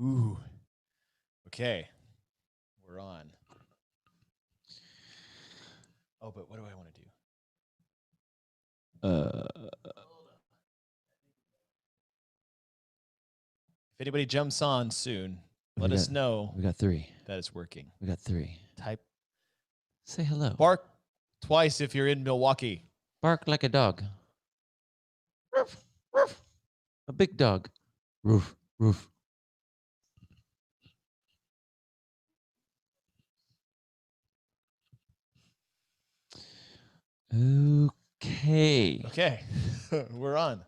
Ooh. Okay. We're on. Oh, but what do I want to do? If anybody jumps on soon, let us know. We got 3. That it's working. We got 3. Type. Say hello. Bark twice if you're in Milwaukee. Bark like a dog. Roof, roof. A big dog. Roof, roof. Okay. Okay. We're on.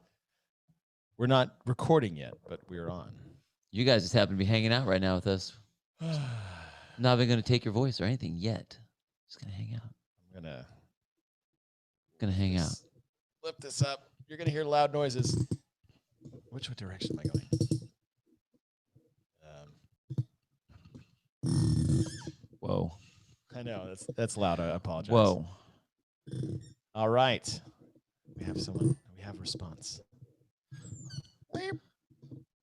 We're not recording yet, but we're on. You guys just happen to be hanging out right now with us. Not even going to take your voice or anything yet. Just going to hang out. I'm going to hang out. Flip this up. You're going to hear loud noises. Which direction am I going? Whoa. I know. That's loud. I apologize. Whoa. All right. We have someone. We have response.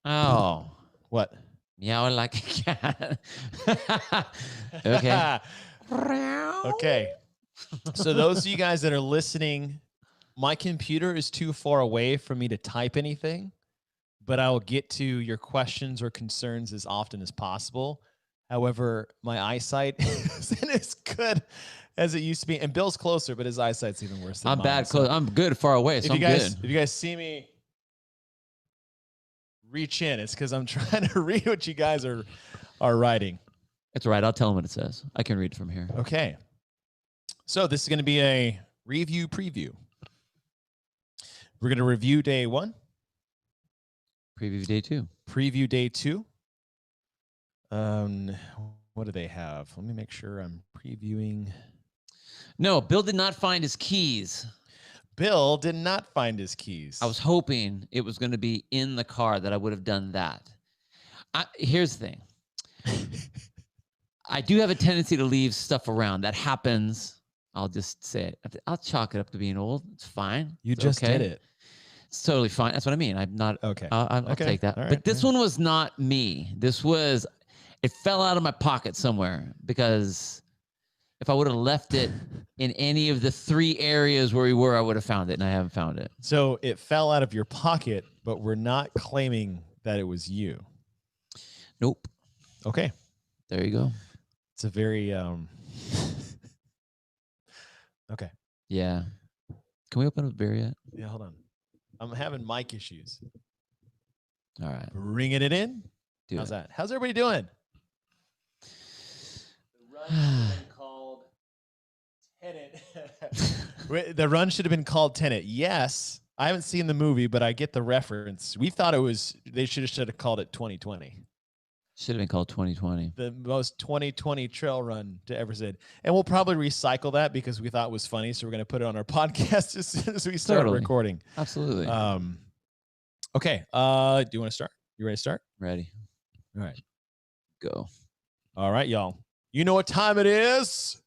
Oh. What? Meow like a cat. Okay. Okay. So those of you guys that are listening, my computer is too far away for me to type anything, but I will get to your questions or concerns as often as possible. However, my eyesight isn't as good as it used to be. And Bill's closer, but his eyesight's even worse than I'm mine. bad close. I'm good far away, so I'm good. If you guys see me reach in, it's because I'm trying to read what you guys are writing. It's all right. I'll tell them what it says. I can read from here. Okay. So this is going to be a review preview. We're going to review day 1. Preview day 2. Preview day 2. What do they have? Let me make sure I'm previewing. No, Bill did not find his keys. Bill did not find his keys. I was hoping it was going to be in the car that I would have done that. Here's the thing. I do have a tendency to leave stuff around. That happens. I'll just say it. I'll chalk it up to being old. It's fine. You it's just okay. did it. It's totally fine. That's what I mean. I'm not. Okay. I'll take that. Right. But this one was not me. It fell out of my pocket somewhere because if I would have left it in any of the 3 areas where we were, I would have found it, and I haven't found it. So it fell out of your pocket, but we're not claiming that it was you. Nope. Okay. There you go. It's a very okay. Yeah. Can we open up a beer yet? Yeah, hold on. I'm having mic issues. All right. Bringing it in. How's that? How's everybody doing? The run should have been called Tenet. The run should have been called Tenet. Yes. I haven't seen the movie, but I get the reference. We thought they should have called it 2020. Should have been called 2020. The most 2020 trail run to ever said. And we'll probably recycle that because we thought it was funny. So we're going to put it on our podcast as soon as we start recording. Absolutely. Okay. Do you want to start? You ready to start? Ready. All right. Go. All right, y'all. You know what time it is?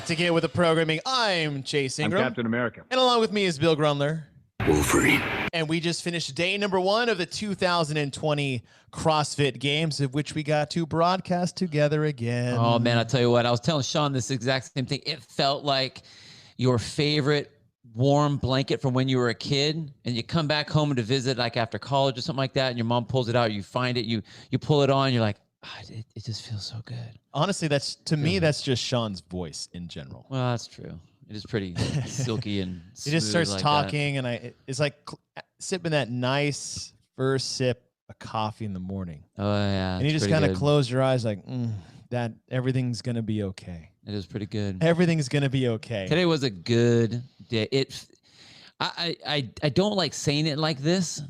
To get with the programming, I'm Chase Ingram. I'm Captain America. And along with me is Bill Grumler. Wolverine. And we just finished day number 1 of the 2020 CrossFit Games, of which we got to broadcast together again. Oh, man, I'll tell you what. I was telling Sean this exact same thing. It felt like your favorite warm blanket from when you were a kid, and you come back home to visit like after college or something like that, and your mom pulls it out, you find it, you pull it on, you're like, it just feels so good. Honestly, that's just Sean's voice in general. Well, that's true. It is pretty silky and he just starts like talking, that. And it's like sipping that nice first sip of coffee in the morning. Oh yeah, and you just kind of close your eyes, like that. Everything's gonna be okay. It is pretty good. Everything's gonna be okay. Today was a good day. I don't like saying it like this,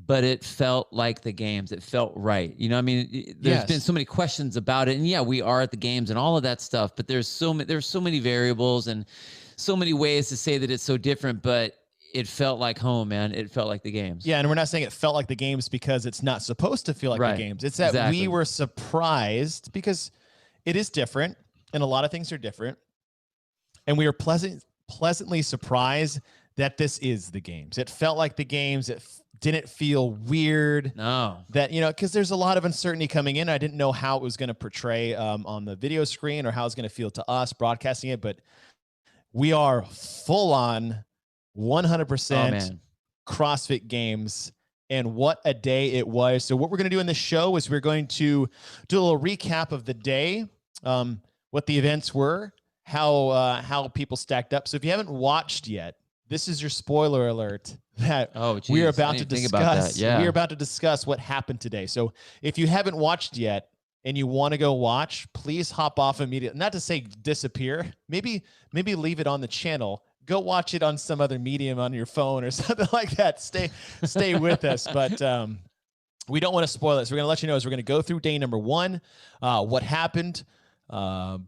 but it felt like the games. It felt right. You know, I mean, there's been so many questions about it, and yeah, we are at the games and all of that stuff, but there's so many variables and so many ways to say that it's so different, but it felt like home, man. It felt like the games. Yeah, and we're not saying it felt like the games because it's not supposed to feel like the games. It's that we were surprised because it is different, and a lot of things are different, and we were pleasantly surprised that this is the games. It felt like the games. It didn't feel weird. No. That, you know, because there's a lot of uncertainty coming in. I didn't know how it was going to portray on the video screen or how it's going to feel to us broadcasting it, but we are full on 100% CrossFit games, and what a day it was. So what we're going to do in the show is we're going to do a little recap of the day, what the events were, how people stacked up. So if you haven't watched yet, this is your spoiler alert that we are about to discuss. We are about to discuss what happened today. So if you haven't watched yet and you want to go watch, please hop off immediately. Not to say disappear. Maybe leave it on the channel. Go watch it on some other medium on your phone or something like that. Stay with us. But we don't want to spoil it. So we're going to let you know as we're going to go through day number 1, what happened, kind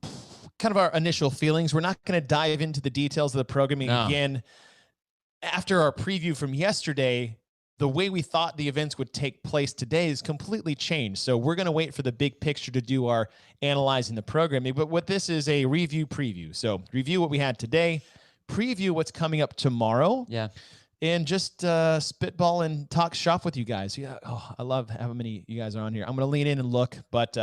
of our initial feelings. We're not going to dive into the details of the programming again. After our preview from yesterday, the way we thought the events would take place today is completely changed. So we're going to wait for the big picture to do our analyzing the programming. But what this is a review preview. So review what we had today, preview what's coming up tomorrow. Yeah. And just spitball and talk shop with you guys. Yeah. Oh, I love how many you guys are on here. I'm going to lean in and look. But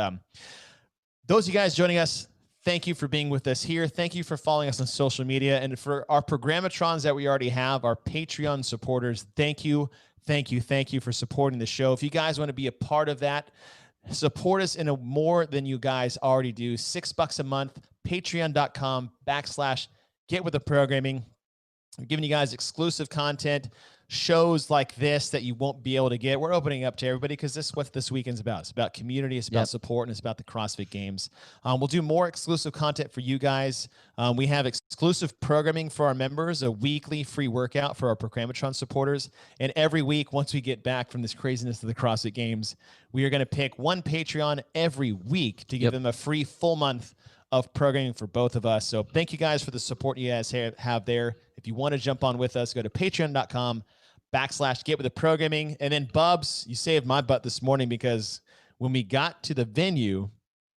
those of you guys joining us, thank you for being with us here. Thank you for following us on social media. And for our Programatrons that we already have, our Patreon supporters, thank you. Thank you. Thank you for supporting the show. If you guys want to be a part of that, support us in a more than you guys already do. $6 a month, patreon.com/get with the programming. I'm giving you guys exclusive content, shows like this that you won't be able to get. We're opening up to everybody because this is what this weekend's about. It's about community. It's about support, and it's about the CrossFit Games. We'll do more exclusive content for you guys. We have exclusive programming for our members, a weekly free workout for our Programmatron supporters. And every week, once we get back from this craziness of the CrossFit Games, we are going to pick one Patreon every week to give them a free full month of programming for both of us. So thank you guys for the support you guys have there. If you want to jump on with us, go to patreon.com/get with the programming. And then Bubs, you saved my butt this morning because when we got to the venue,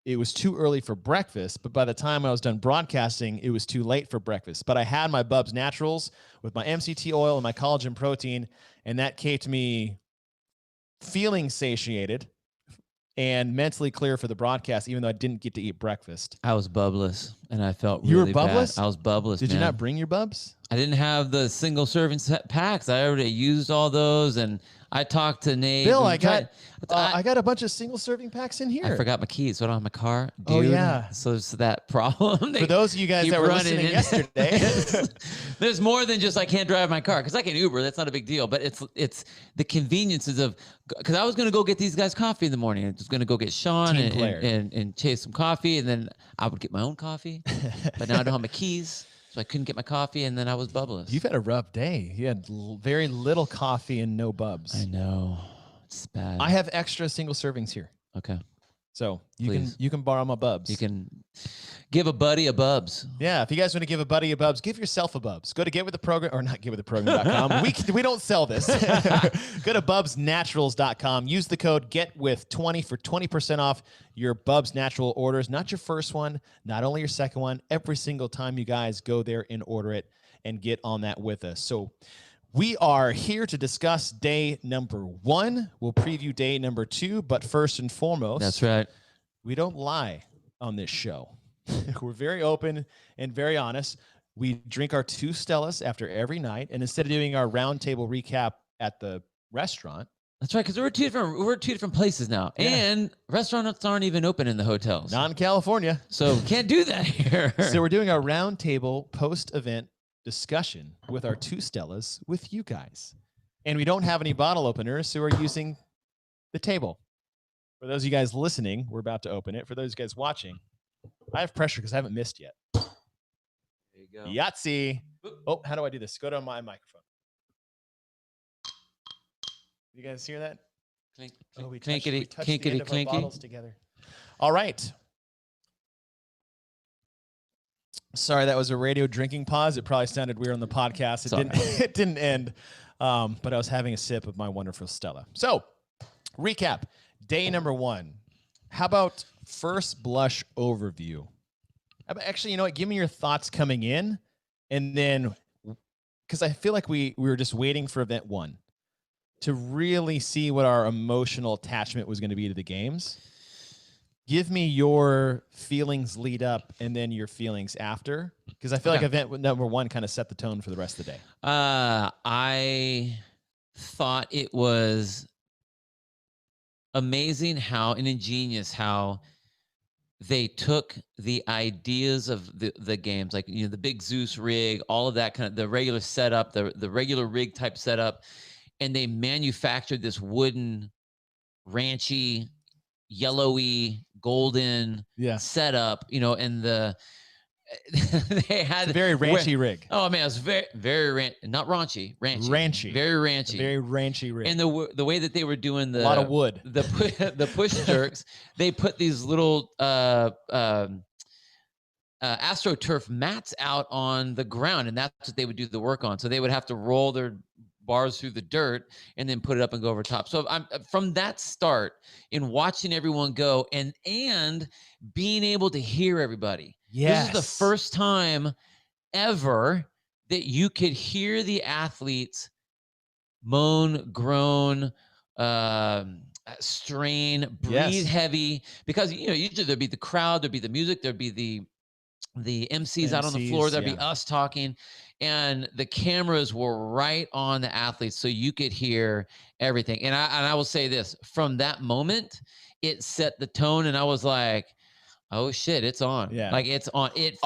it was too early for breakfast. But by the time I was done broadcasting, it was too late for breakfast. But I had my Bubs Naturals with my MCT oil and my collagen protein. And that kept me feeling satiated and mentally clear for the broadcast, even though I didn't get to eat breakfast. I was bubless, and I felt really bad. You were bubless? I was bubless, Did you not bring your Bubs? I didn't have the single serving packs. I already used all those, and I talked to Nate. Bill, I got a bunch of single serving packs in here. I forgot my keys, so I don't have my car. Dude. Oh, yeah. So it's that problem. For those of you guys that were listening yesterday. There's more than just I can't drive my car, because I can Uber. That's not a big deal. But it's the conveniences of, because I was going to go get these guys coffee in the morning. I was going to go get Sean and chase some coffee, and then I would get my own coffee. But now I don't have my keys. So I couldn't get my coffee, and then I was bubless. You've had a rough day. You had very little coffee and no Bubs. I know. It's bad. I have extra single servings here. Okay. So you can borrow my Bubs. You can give a buddy a Bubs. Yeah, if you guys want to give a buddy a Bubs, give yourself a Bubs. Go to getwiththeprogram, or not getwiththeprogram.com. we don't sell this. Go to bubsnaturals.com. Use the code GETWITH20 for 20% off your Bubs Natural orders. Not your first one, not only your second one. Every single time you guys go there and order it and get on that with us. So we are here to discuss day number 1. We'll preview day number 2, but first and foremost, that's right, we don't lie on this show. We're very open and very honest. We drink our 2 Stellas after every night, and instead of doing our roundtable recap at the restaurant, that's right, because we're two different places now, and restaurants aren't even open in the hotels. Not in California, so we can't do that here. So we're doing our roundtable post-event discussion with our 2 Stellas with you guys. And we don't have any bottle openers, so we're using the table. For those of you guys listening, we're about to open it. For those of you guys watching, I have pressure because I haven't missed yet. There you go. Yahtzee. Oh, how do I do this? Go to my microphone. You guys hear that? Clink, Oh, we clinkety, touched the end of our clinkety. bottles together. All right. Sorry, that was a radio drinking pause. It probably sounded weird on the podcast. It didn't. It didn't end. But I was having a sip of my wonderful Stella. So, recap. Day number 1. How about first blush overview? Actually, you know what? Give me your thoughts coming in, and then because I feel like we were just waiting for event 1 to really see what our emotional attachment was going to be to the games. Give me your feelings lead up and then your feelings after, because I feel like event number 1 kind of set the tone for the rest of the day. I thought it was amazing and ingenious how they took the ideas of the games, like, you know, the big Zeus rig, all of that kind of the regular setup, the regular rig type setup, and they manufactured this wooden, ranchy, yellowy, golden setup, you know, and they had a very ranchy rig. Oh man, it was very not raunchy, ranchy, very ranchy, very ranchy rig. And the way that they were doing a lot of wood, the push jerks, they put these little AstroTurf mats out on the ground, and that's what they would do the work on. So they would have to roll their bars through the dirt and then put it up and go over top. So I'm from that start in watching everyone go and being able to hear everybody. Yes. This is the first time ever that you could hear the athletes moan, groan, strain, breathe heavy, because, you know, usually there'd be the crowd, there'd be the music, there'd be the MCs out on the floor, there'd be us talking, and the cameras were right on the athletes, so you could hear everything. And I will say this, from that moment, it set the tone, and I was like, oh shit, it's on. Yeah. Like, it's on. It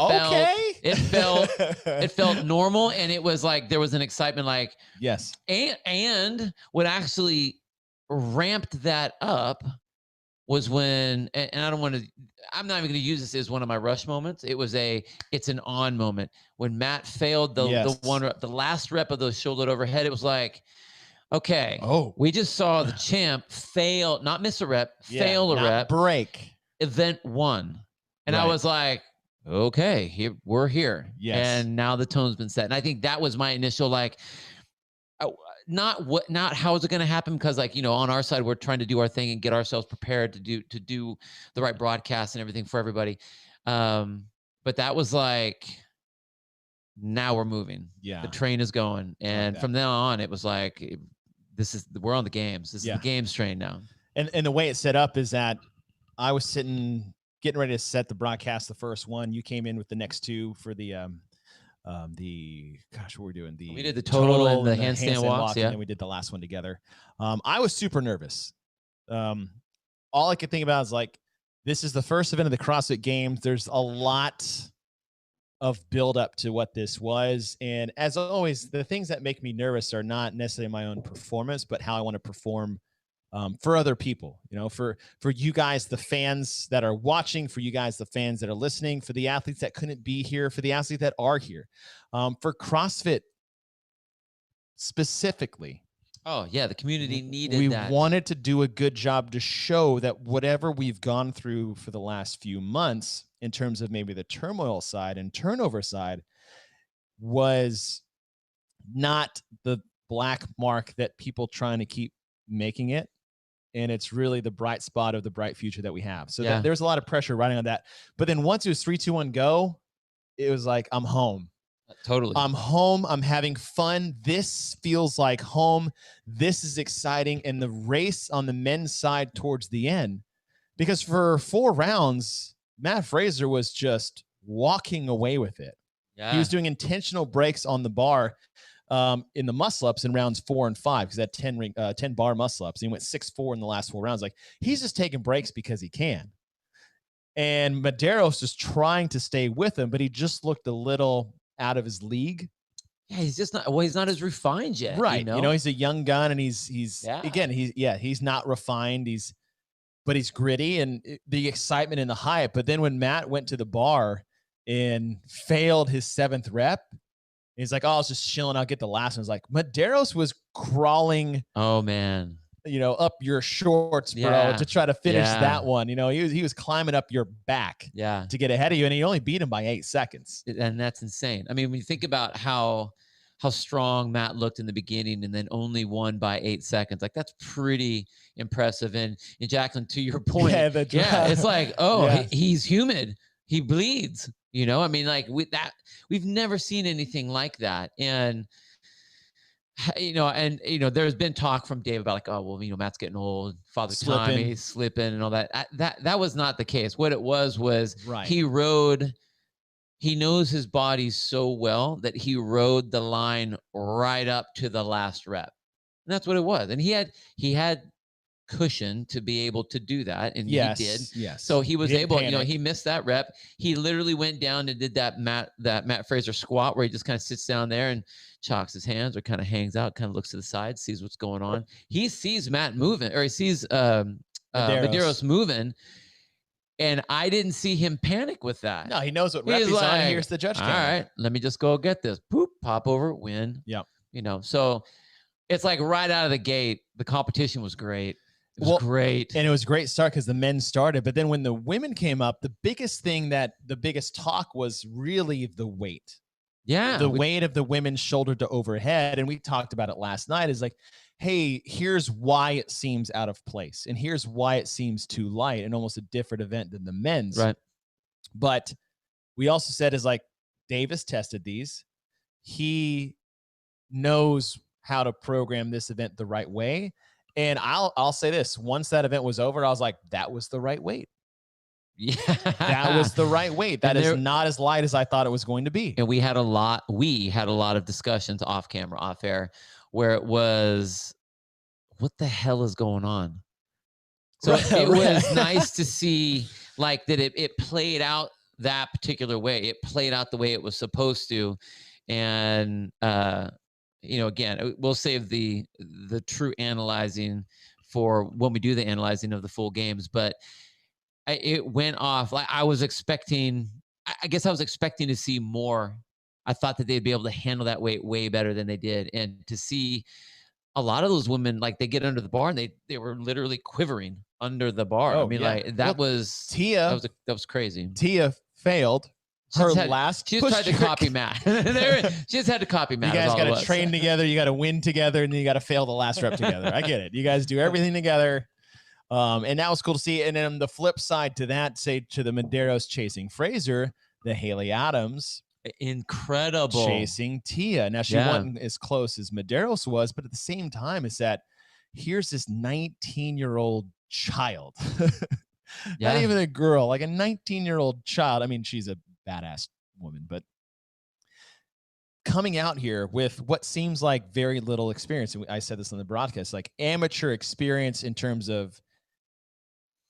felt normal, and it was like there was an excitement, like, yes. And what actually ramped that up was when, and I don't want to, I'm not even going to use this as one of my rush moments. It's an on moment. When Matt failed the last rep of the shoulder overhead, it was like, okay, we just saw the champ fail, not miss a rep, fail a rep, break. Event 1. And I was like, okay, we're here. Yes. And now the tone's been set. And I think that was my initial, like, not how is it going to happen? Because, like, you know, on our side, we're trying to do our thing and get ourselves prepared to do the right broadcast and everything for everybody. But that was like, now we're moving. Yeah. The train is going. And from then on, it was like, we're on the games. This is the games train now. And the way it's set up is that I was getting ready to set the broadcast, the first one. You came in with the next 2 for the what were we doing? We did the total and the handstand walks, and then we did the last one together. I was super nervous. All I could think about is, like, this is the first event of the CrossFit Games. There's a lot of build up to what this was. And as always, the things that make me nervous are not necessarily my own performance, but how I want to perform for other people, you know, for you guys, the fans that are watching, for you guys, the fans that are listening, for the athletes that couldn't be here, for the athletes that are here, for CrossFit specifically. Oh yeah. The community needed that. We wanted to do a good job to show that whatever we've gone through for the last few months in terms of maybe the turmoil side and turnover side was not the black mark that people trying to keep making it. And it's really the bright spot of the bright future that we have. So there's a lot of pressure riding on that. But then once it was 3, 2, 1, go, it was like, I'm home. Totally. I'm home. I'm having fun. This feels like home. This is exciting. And the race on the men's side towards the end, because for 4 rounds, Matt Fraser was just walking away with it. Yeah. He was doing intentional breaks on the bar in the muscle ups in rounds 4 and 5, because that 10 bar muscle ups. He went 6-4 in the last 4 rounds. Like, he's just taking breaks because he can. And Medeiros is trying to stay with him, but he just looked a little out of his league. Yeah, he's just not. Well, he's not as refined yet, right? You know, he's a young gun, and he's not refined. But he's gritty, and the excitement and the hype. But then when Matt went to the bar and failed his 7th rep, he's like, "Oh, I was just chilling. I'll get the last one." It's like Medeiros was crawling. Oh man, up your shorts, bro, to try to finish that one. He was climbing up your back to get ahead of you, and he only beat him by 8 seconds. And that's insane. I mean, when you think about how strong Matt looked in the beginning and then only won by 8 seconds, like that's pretty impressive. And Jacqueline, to your point, it's like, he's humid, he bleeds. I mean, like we've never seen anything like that. And there's been talk from Dave about like, oh, well, Matt's getting old, Father Time, he's slipping and all that. That was not the case. What it was right. He knows his body so well that he rode the line right up to the last rep. And that's what it was. And he had cushion to be able to do that. And he did. Yes. So he was able, he missed that rep. He literally went down and did that Matt Fraser squat where he just kind of sits down there and chalks his hands or kind of hangs out, kind of looks to the side, sees what's going on. He sees Matt moving, or he sees Medeiros moving. And I didn't see him panic with that. No, he knows what rep he's on. Here's the judge camera. All right, let me just go get this. Boop, pop over, win. Yep. So it's like right out of the gate, the competition was great. It was great. And it was a great start because the men started. But then when the women came up, the biggest talk was really the weight. Yeah. The weight of the women's shoulder to overhead. And we talked about it last night, is like, hey, here's why it seems out of place. And here's why it seems too light and almost a different event than the men's. Right. But we also said is like, Davis tested these. He knows how to program this event the right way. And I'll say this, once that event was over, I was like, that was the right weight. Yeah. That was the right weight. That is not as light as I thought it was going to be. And we had a lot of discussions off camera, off air, where it was, what the hell is going on? So it was nice to see like that it played out that particular way. It played out the way it was supposed to. And, again, we'll save the true analyzing for when we do the analyzing of the full games, but it went off. Like I was expecting to see more. I thought that they'd be able to handle that weight way better than they did. And to see a lot of those women, like they get under the bar and they were literally quivering under the bar. I mean, like that was Tia. That was crazy. Tia failed her last. She just tried to copy Matt. She just had to copy Matt. You guys got to train together. You got to win together, and then you got to fail the last rep together. I get it. You guys do everything together. And that was cool to see. And then on the flip side to that, say to the Medeiros chasing Fraser, the Haley Adams incredible chasing Tia. Now she wasn't as close as Medeiros was, but at the same time, is that here's this 19-year-old child, not even a girl, like a 19-year-old child. I mean, she's a badass woman, but coming out here with what seems like very little experience. And I said this on the broadcast, like amateur experience in terms of,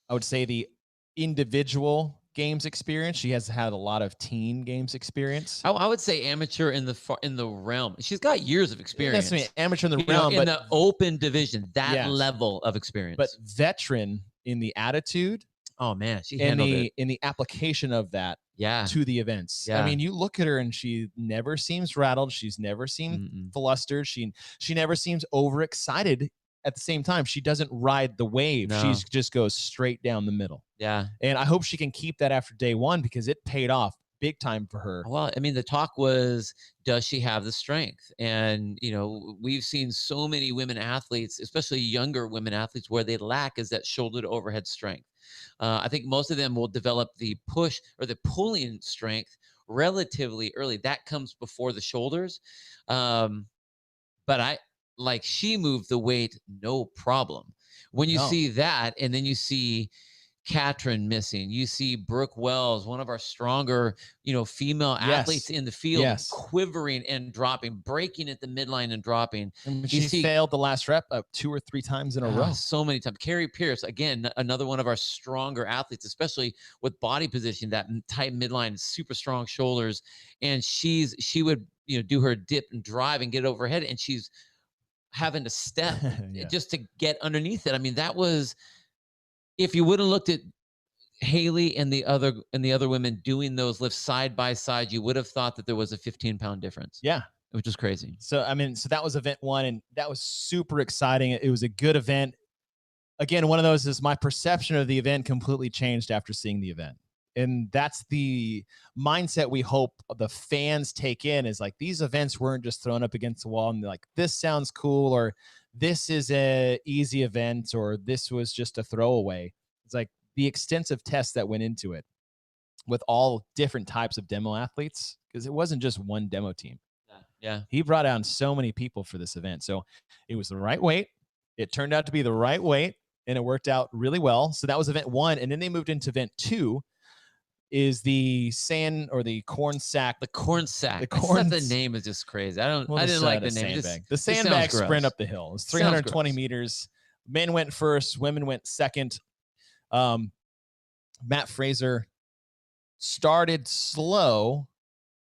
I would say, the individual games experience. She has had a lot of team games experience. I would say amateur in the realm. She's got years of experience. That's me, amateur in the realm, in the open division, that level of experience. But veteran in the attitude. Oh man, she handled it. In the application of that to the events. I mean, you look at her and she never seems rattled. She's never seemed flustered. She never seems overexcited. At the same time, she doesn't ride the wave. No. She just goes straight down the middle. Yeah. And I hope she can keep that after day one, because it paid off big time for her. Well, I mean, the talk was, does she have the strength? And, we've seen so many women athletes, especially younger women athletes, where they lack is that shoulder to overhead strength. I think most of them will develop the push or the pulling strength relatively early. That comes before the shoulders. But she moved the weight, no problem. When you see that, and then you see Katrin missing, you see Brooke Wells, one of our stronger, female athletes in the field, quivering and dropping, breaking at the midline and dropping. And she failed the last rep 2 or 3 times in a row. So many times. Carrie Pierce, again, another one of our stronger athletes, especially with body position, that tight midline, super strong shoulders. And she would, do her dip and drive and get overhead, and she's having to step just to get underneath it. I mean, that was, if you would have looked at Haley and the other women doing those lifts side by side, you would have thought that there was a 15-pound difference. Yeah. Which is crazy. So, I mean, that was event one, and that was super exciting. It was a good event. again, one of those is my perception of the event completely changed after seeing the event. And that's the mindset we hope the fans take in, is like, these events weren't just thrown up against the wall and like, this sounds cool, or this is a easy event, or this was just a throwaway. It's like the extensive tests that went into it with all different types of demo athletes, because it wasn't just one demo team. Yeah. He brought down so many people for this event. So it was the right weight. It turned out to be the right weight, and it worked out really well. So that was event 1. And then they moved into event 2, is the sand or the corn sack. The corn sack. The name is just crazy. I didn't like the name. The sandbag sprint up the hill. It's 320 meters. Men went first, women went second. Matt Fraser started slow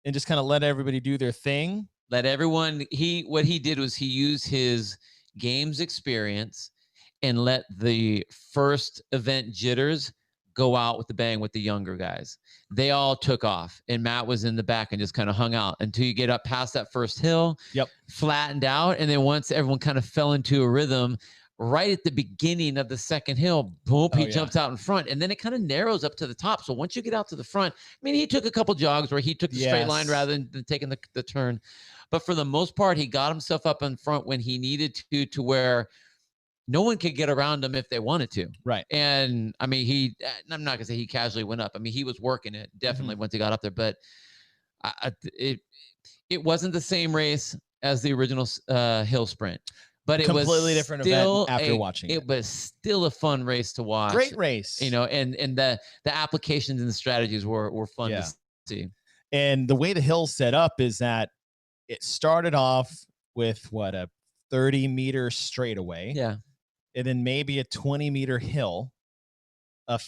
and just kind of let everybody do their thing. What he did was he used his games experience and let the first event jitters go out with the bang with the younger guys. They all took off, and Matt was in the back and just kind of hung out until you get up past that first hill. Yep. Flattened out. And then once everyone kind of fell into a rhythm, right at the beginning of the second hill, boom, he jumps out in front, and then it kind of narrows up to the top. So once you get out to the front, I mean, he took a couple jogs where he took the straight line rather than taking the turn. But for the most part, he got himself up in front when he needed to where no one could get around him if they wanted to. Right. And I mean, I'm not gonna say he casually went up. I mean, he was working it definitely once he got up there, but it wasn't the same race as the original hill sprint, but it was completely different event after watching it. It was still a fun race to watch. Great race. You know, and the applications and the strategies were fun to see. And the way the hill's set up is that it started off with a 30-meter straightaway. Yeah. And then maybe a 20-meter hill, a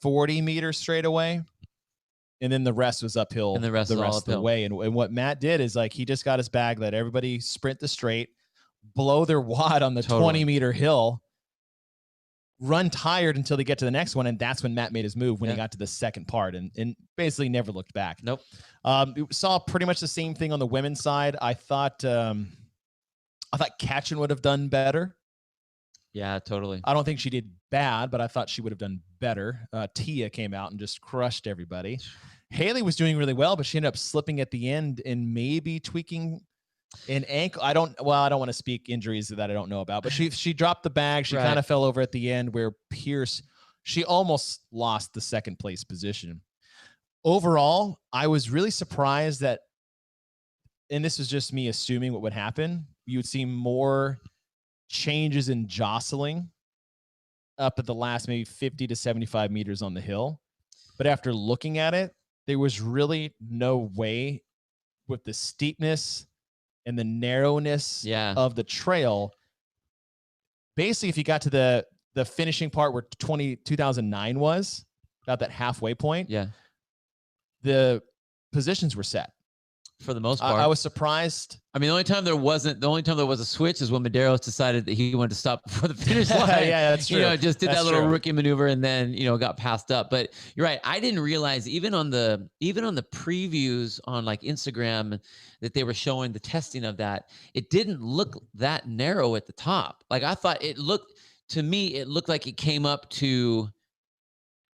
40-meter straightaway, and then the rest was uphill. And the rest of the way. And what Matt did is, like, he just got his bag, let everybody sprint the straight, blow their wad on the 20-meter hill, run tired until they get to the next one, and that's when Matt made his move when he got to the second part, and basically never looked back. Nope. We saw pretty much the same thing on the women's side. I thought Katchen would have done better. Yeah, totally. I don't think she did bad, but I thought she would have done better. Tia came out and just crushed everybody. Haley was doing really well, but she ended up slipping at the end and maybe tweaking an ankle. I don't want to speak injuries that I don't know about, but she dropped the bag. She kind of fell over at the end where she almost lost the second place position. Overall, I was really surprised that, and this is just me assuming what would happen, you would see more changes in jostling up at the last maybe 50 to 75 meters on the hill. But after looking at it, there was really no way, with the steepness and the narrowness of the trail. Basically, if you got to the finishing part where 2009 was, about that halfway point, the positions were set. For the most part, I was surprised. I mean, the only time there was a switch is when Medeiros decided that he wanted to stop before the finish line. Yeah, that's true. You know, just did that little rookie maneuver and then, you know, got passed up. But you're right. I didn't realize even on the previews on like Instagram that they were showing the testing of that, it didn't look that narrow at the top. Like, I thought it looked like it came up to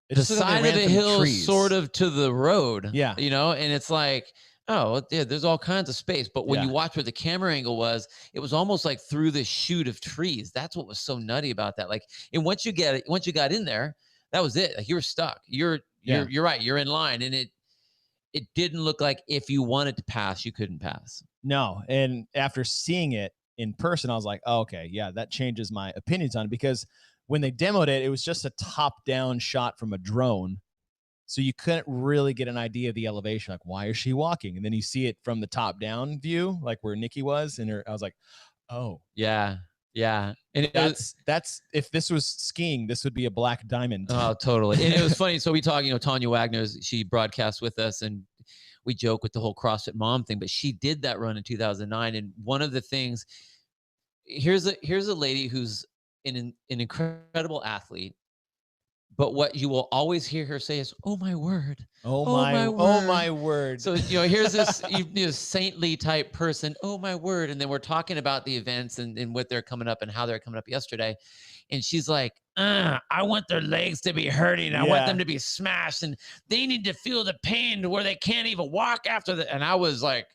the side of the hill, sort of to the road. Yeah. You know, and it's like, oh, yeah, there's all kinds of space. But when you watch where the camera angle was, it was almost like through this chute of trees. That's what was so nutty about that. Like, and once you got in there, that was it. Like, you were stuck. You're right. You're in line. And it didn't look like if you wanted to pass, you couldn't pass. No. And after seeing it in person, I was like, oh, okay, yeah, that changes my opinions on it, because when they demoed it, it was just a top-down shot from a drone. So you couldn't really get an idea of the elevation. Like, why is she walking? And then you see it from the top down view, like where Nikki was. And I was like, oh. Yeah. Yeah. And that's if this was skiing, this would be a black diamond. Oh, totally. And it was funny. So we talk, you know, Tanya Wagner, she broadcasts with us, and we joke with the whole CrossFit mom thing, but she did that run in 2009. And one of the things, here's a lady who's an incredible athlete. But what you will always hear her say is, "Oh my word, Oh oh my, my oh word." my word. So here's this saintly type person. Oh my word! And then we're talking about the events and what they're coming up and how they're coming up yesterday, and she's like, "I want their legs to be hurting. I want them Yeah. to be smashed, and they need to feel the pain to where they can't even walk after that." And I was like,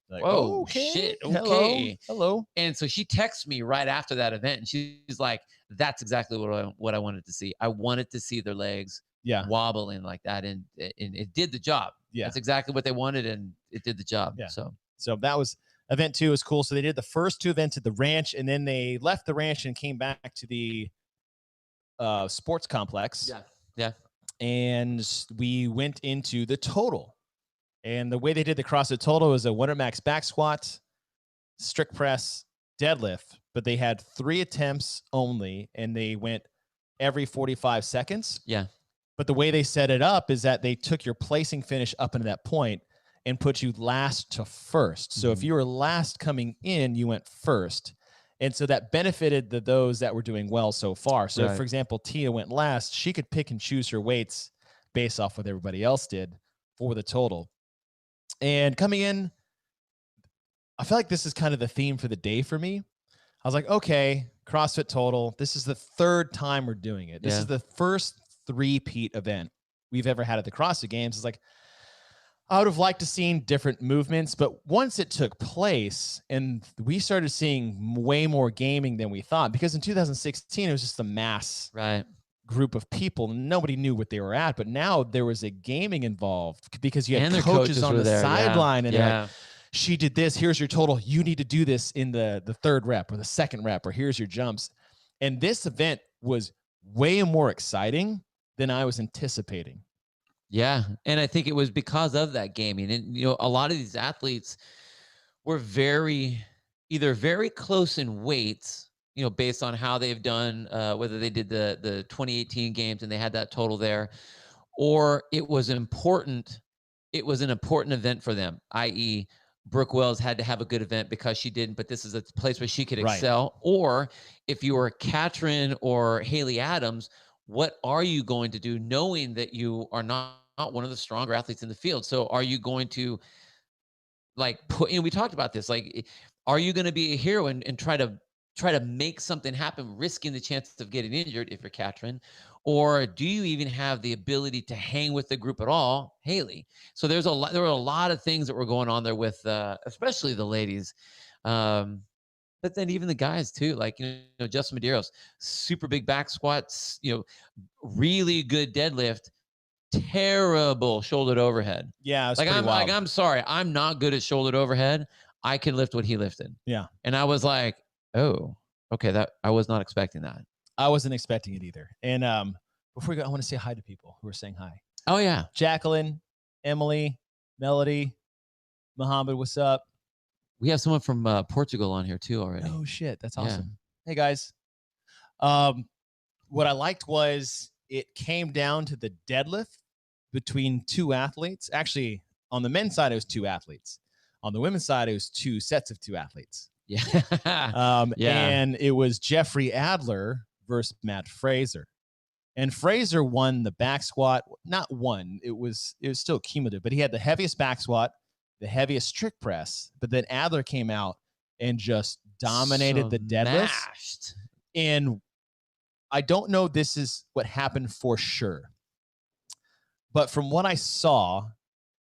Like, "Whoa, okay, shit, hello, okay." hello. And so she texts me right after that event, and she's like, "That's exactly what I wanted to see. I wanted to see their legs Yeah, wobbling like that, and it did the job. yeah, That's exactly what they wanted, and it did the job." yeah. So So that was event 2 was cool. So they did the first 2 events at the ranch, and then they left the ranch and came back to the sports complex, yeah, yeah, and we went into the total. And the way they did the CrossFit total was a 100 max back squat, strict press, deadlift, but they had 3 attempts only, and they went every 45 seconds. yeah. But the way they set it up is that they took your placing finish up into that point and put you last to first. So if you were last coming in, you went first. And so that benefited those that were doing well so far. So if, Right. for example, Tia went last, she could pick and choose her weights based off what everybody else did for the total. And coming in, I feel like this is kind of the theme for the day for me. I was like, okay, CrossFit total. This is the 3rd time we're doing it. This Yeah. is the first three-peat event we've ever had at the CrossFit Games. It's like, I would have liked to seen different movements, but once it took place and we started seeing way more gaming than we thought, because in 2016, it was just a mass Right. group of people. Nobody knew what they were at, but now there was a gaming involved because you had And their coaches on were the there. sideline, and they're Yeah. like, she did this, here's your total, you need to do this in the 3rd rep or the 2nd rep, or here's your jumps. And this event was way more exciting than I was anticipating. Yeah. And I think it was because of that gaming. And, a lot of these athletes were either very close in weights, based on how they've done, whether they did the 2018 games and they had that total there, or it was important. It was an important event for them, i.e., Brooke Wells had to have a good event because she didn't, but this is a place where she could Right. excel. Or if you were Katrin or Haley Adams, what are you going to do knowing that you are not one of the stronger athletes in the field? So are you going to we talked about this, are you going to be a hero and try to make something happen, risking the chances of getting injured if you're Katrin? Or do you even have the ability to hang with the group at all, Haley? So there were a lot of things that were going on there with, especially the ladies. But then even the guys too, like, Justin Medeiros, super big back squats, really good deadlift, terrible shouldered overhead. Yeah, it's pretty wild. I'm sorry, I'm not good at shouldered overhead. I can lift what he lifted. Yeah. And I was like, oh, okay, that I was not expecting that. I wasn't expecting it either. And before we go, I want to say hi to people who are saying hi. Oh yeah. Jacqueline, Emily, Melody, Muhammad, what's up? We have someone from Portugal on here too already. Oh shit, that's Yeah. awesome. Hey guys. What I liked was it came down to the deadlift between 2 athletes. Actually, on the men's side, it was 2 athletes. On the women's side, it was 2 sets of 2 athletes. Yeah. Yeah. And it was Jeffrey Adler versus Matt Fraser. And Fraser won the back squat. Not one. It was still cumulative, but he had the heaviest back squat, the heaviest strict press. But then Adler came out and just dominated the deadlifts. Smashed. And I don't know this is what happened for sure. But from what I saw,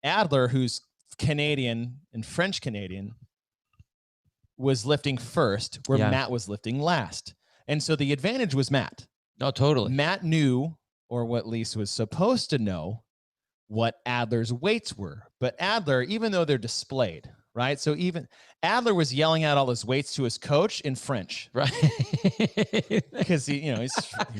Adler, who's Canadian and French Canadian, was lifting first, where Yeah. Matt was lifting last. And so the advantage was Matt. No, totally. Matt knew, or what Lisa was supposed to know, what Adler's weights were. But Adler, even though they're displayed, right? So even Adler was yelling out all his weights to his coach in French. Right. Because he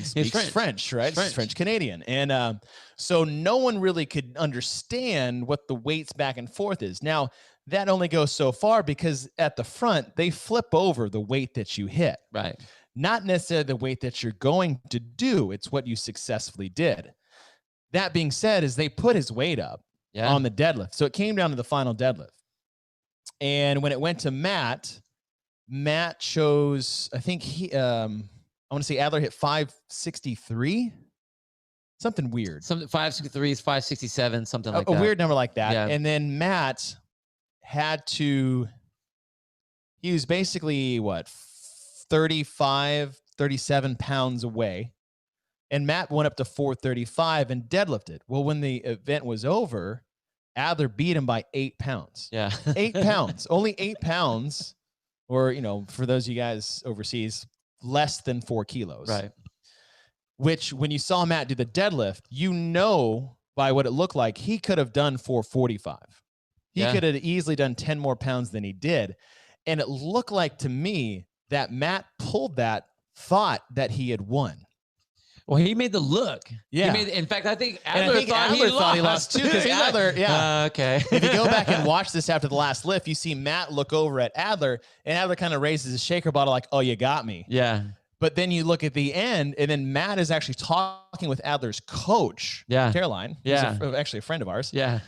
speaks French, right? He's French Canadian. And so no one really could understand what the weights back and forth is. Now, that only goes so far because at the front, they flip over the weight that you hit. Right. Not necessarily the weight that you're going to do. It's what you successfully did. That being said, is they put his weight up on the deadlift. So it came down to the final deadlift. And when it went to Matt chose, I think I want to say Adler hit 563. something weird. Something 563s, 567, something like a that. weird number like that. Yeah. And then Matt had to, he was basically what, 35, 37 pounds away. And Matt went up to 435 and deadlifted. Well, when the event was over, Adler beat him by 8 pounds. Yeah. 8 pounds, only 8 pounds, or, you know, for those of you guys overseas, less than 4 kilos. Right. Which, when you saw Matt do the deadlift, you know, by what it looked like, he could have done 445. He could have easily done 10 more pounds than he did. And it looked like to me that Matt pulled that, thought that he had won. Well, he made the look. Yeah. In fact, I think Adler thought he lost too. Because Adler, okay. If you go back and watch this after the last lift, you see Matt look over at Adler, and Adler kind of raises his shaker bottle like, "Oh, you got me." Yeah. But then you look at the end, and then Matt is actually talking with Adler's coach, Caroline. Yeah. Who's actually a friend of ours. Yeah.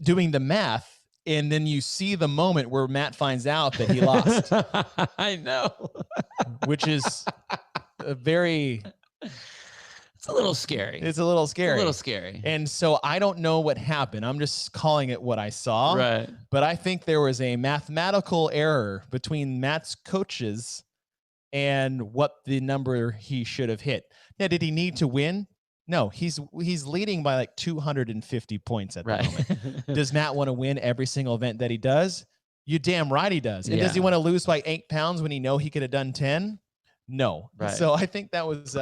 Doing the math. And then you see the moment where Matt finds out that he lost. I know. Which is a very... It's a little scary. It's a little scary. It's a little scary. And so I don't know what happened. I'm just calling it what I saw. Right. But I think there was a mathematical error between Matt's coaches and what the number he should have hit. Now, did he need to win? No, he's leading by like 250 points at the moment. Does Matt want to win every single event that he does? You damn right he does. And does he want to lose by 8 pounds when he know he could have done 10? No. Right. So I think that was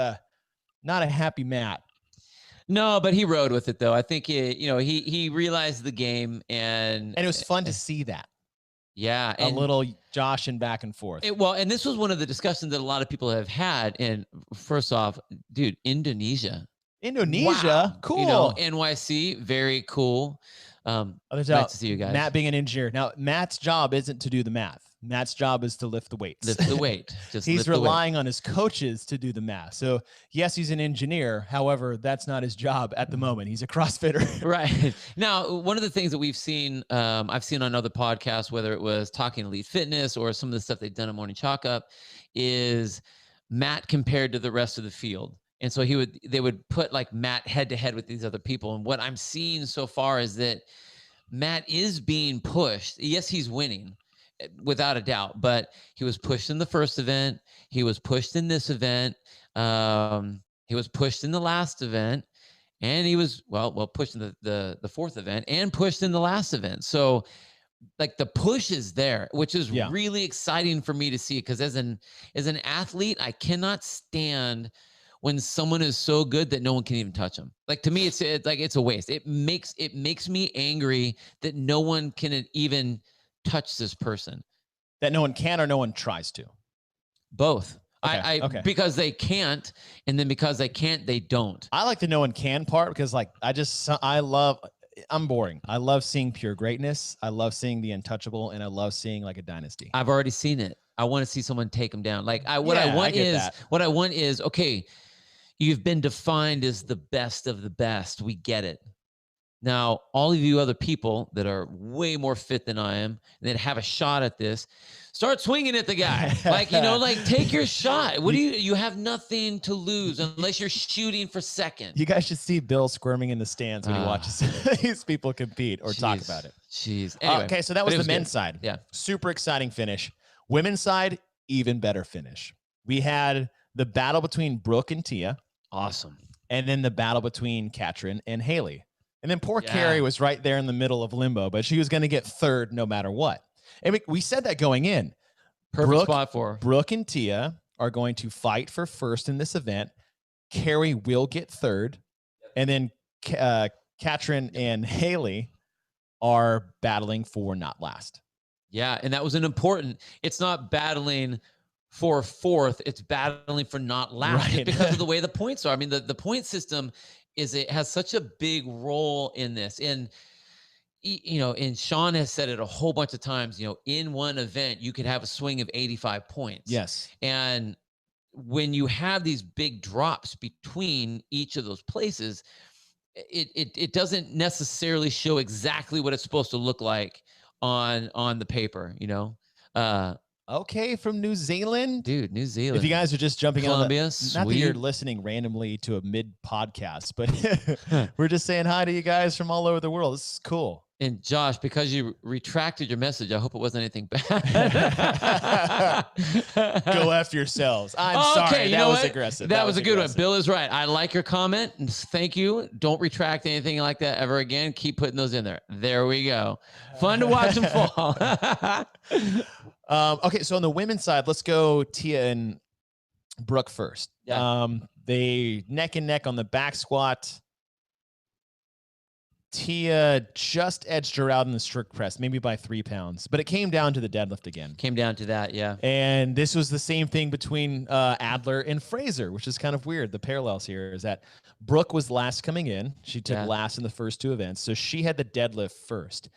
not a happy Matt. No, but he rode with it though. I think he realized the game, and it was fun to see that. Yeah, a little joshing back and forth. And this was one of the discussions that a lot of people have had. And first off, dude, Indonesia, wow. Cool. You know, NYC, very cool. Nice to see you guys. Matt being an engineer. Now, Matt's job isn't to do the math. Matt's job is to lift the weights. Lift the weight. He's relying on his coaches to do the math. So, yes, he's an engineer. However, that's not his job at the moment. He's a CrossFitter. Right. Now, one of the things that we've seen, I've seen on other podcasts, whether it was Talking Elite Fitness or some of the stuff they've done at Morning Chalk Up, is Matt compared to the rest of the field. And so they would put like Matt head to head with these other people. And what I'm seeing so far is that Matt is being pushed. Yes, he's winning without a doubt, but he was pushed in the first event. He was pushed in this event. He was pushed in the last event, and he was pushed in the fourth event and pushed in the last event. So like the push is there, which is really exciting for me to see, because as an athlete, I cannot stand when someone is so good that no one can even touch them. Like, to me, it's a waste. It makes me angry that no one can even touch this person. That no one can, or no one tries to? Both. Okay. Because they can't, and then because they can't, they don't. I like the no one can part, because like I'm boring. I love seeing pure greatness. I love seeing the untouchable, and I love seeing like a dynasty. I've already seen it. I want to see someone take them down. Like what I want is, okay, you've been defined as the best of the best. We get it. Now, all of you other people that are way more fit than I am, and that have a shot at this, start swinging at the guy. Like, take your shot. What you have nothing to lose unless you're shooting for second. You guys should see Bill squirming in the stands when he watches these people compete or talk about it. Jeez. Anyway, okay, so that was the men's side. Yeah. Super exciting finish. Women's side, even better finish. We had the battle between Brooke and Tia. Awesome. And then the battle between Katrin and Haley. And then poor Carrie was right there in the middle of limbo, but she was going to get third no matter what. And we said that going in. Perfect spot for her. Brooke and Tia are going to fight for first in this event. Carrie will get third. And then Katrin and Haley are battling for not last. Yeah, and that was it's not battling for fourth, it's battling for not last, right, because of the way the points are. I mean, the point system has such a big role in this. And, and Sean has said it a whole bunch of times, in one event, you could have a swing of 85 points. Yes. And when you have these big drops between each of those places, it doesn't necessarily show exactly what it's supposed to look like on the paper, Okay, from New Zealand. Dude, New Zealand. If you guys are just jumping Colombia, on not that you're listening randomly to a mid podcast, but we're just saying hi to you guys from all over the world. This is cool. And Josh, because you retracted your message, I hope it wasn't anything bad. Go after yourselves. I'm sorry. That was aggressive. That was a good one. Bill is right. I like your comment. Thank you. Don't retract anything like that ever again. Keep putting those in there. There we go. Fun to watch them fall. Okay, so on the women's side, let's go Tia and Brooke first. Yeah. They neck and neck on the back squat. Tia just edged her out in the strict press, maybe by 3 pounds, but it came down to the deadlift again. Came down to that, yeah. And this was the same thing between Adler and Fraser, which is kind of weird. The parallels here is that Brooke was last coming in. She took last in the first 2 events, so she had the deadlift first.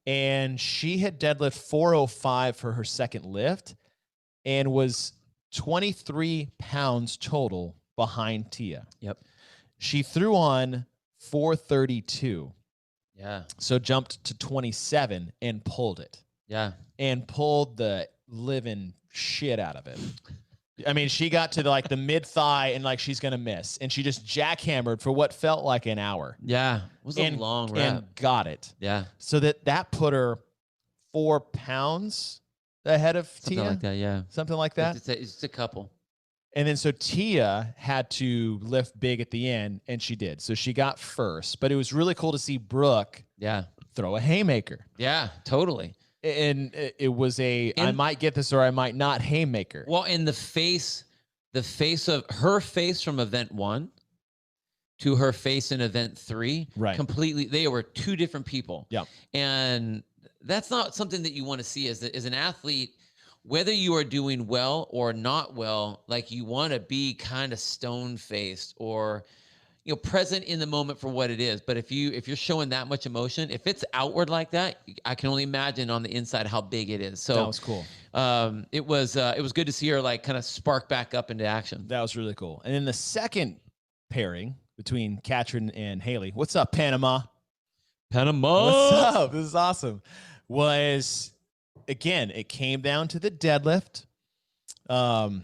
And she had deadlift 405 for her second lift and was 23 pounds total behind Tia. Yep. She threw on 432. Yeah. So jumped to 27 and pulled it. Yeah. And pulled the living shit out of it. I mean, she got to the mid thigh and she's going to miss. And she just jackhammered for what felt like an hour. Yeah. It was a long rep. And got it. Yeah. So that put her 4 pounds ahead of Something Tia. like that, yeah. Something like that. It's a couple. And then so Tia had to lift big at the end, and she did. So she got first. But it was really cool to see Brooke throw a haymaker. Yeah, totally. And it was I might get this or I might not haymaker. Well, in the face of her face from event 1 to her face in event 3, right? Completely, they were 2 different people. Yeah. And that's not something that you want to see as an athlete. Whether you are doing well or not well, you want to be kind of stone-faced or, present in the moment for what it is. But if you're showing that much emotion, if it's outward like that, I can only imagine on the inside how big it is. So that was cool. It was good to see her kind of spark back up into action. That was really cool. And then the second pairing between Katrin and Haley, what's up, Panama? What's up? This is awesome. Was again, it came down to the deadlift. The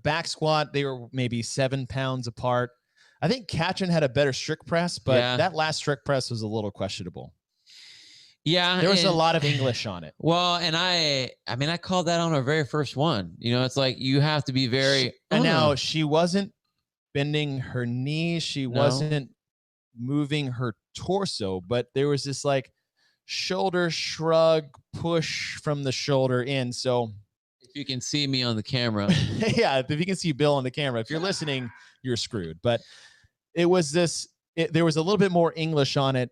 back squat, they were maybe 7 pounds apart. I think Katrin had a better strict press, but that last strict press was a little questionable. Yeah. There was a lot of English on it. Well, and I called that on our very first one. It's you have to be very. And now she wasn't bending her knees. She wasn't moving her torso, but there was this shoulder shrug push from the shoulder in. So if you can see me on the camera. Yeah, if you can see Bill on the camera. If you're listening, you're screwed. But it was there was a little bit more English on it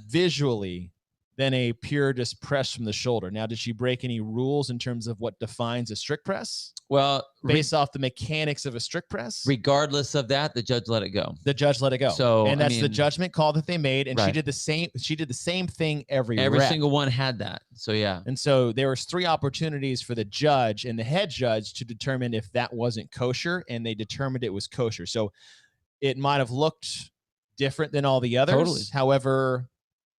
visually than a pure just press from the shoulder. Now, did she break any rules in terms of what defines a strict press? Well, based off the mechanics of a strict press? Regardless of that, the judge let it go. The judge let it go. So, and that's the judgment call that they made. And she did the same thing every rep. Single one had that. So, yeah. And so there was 3 opportunities for the judge and the head judge to determine if that wasn't kosher, and they determined it was kosher. So it might have looked different than all the others. Totally. However,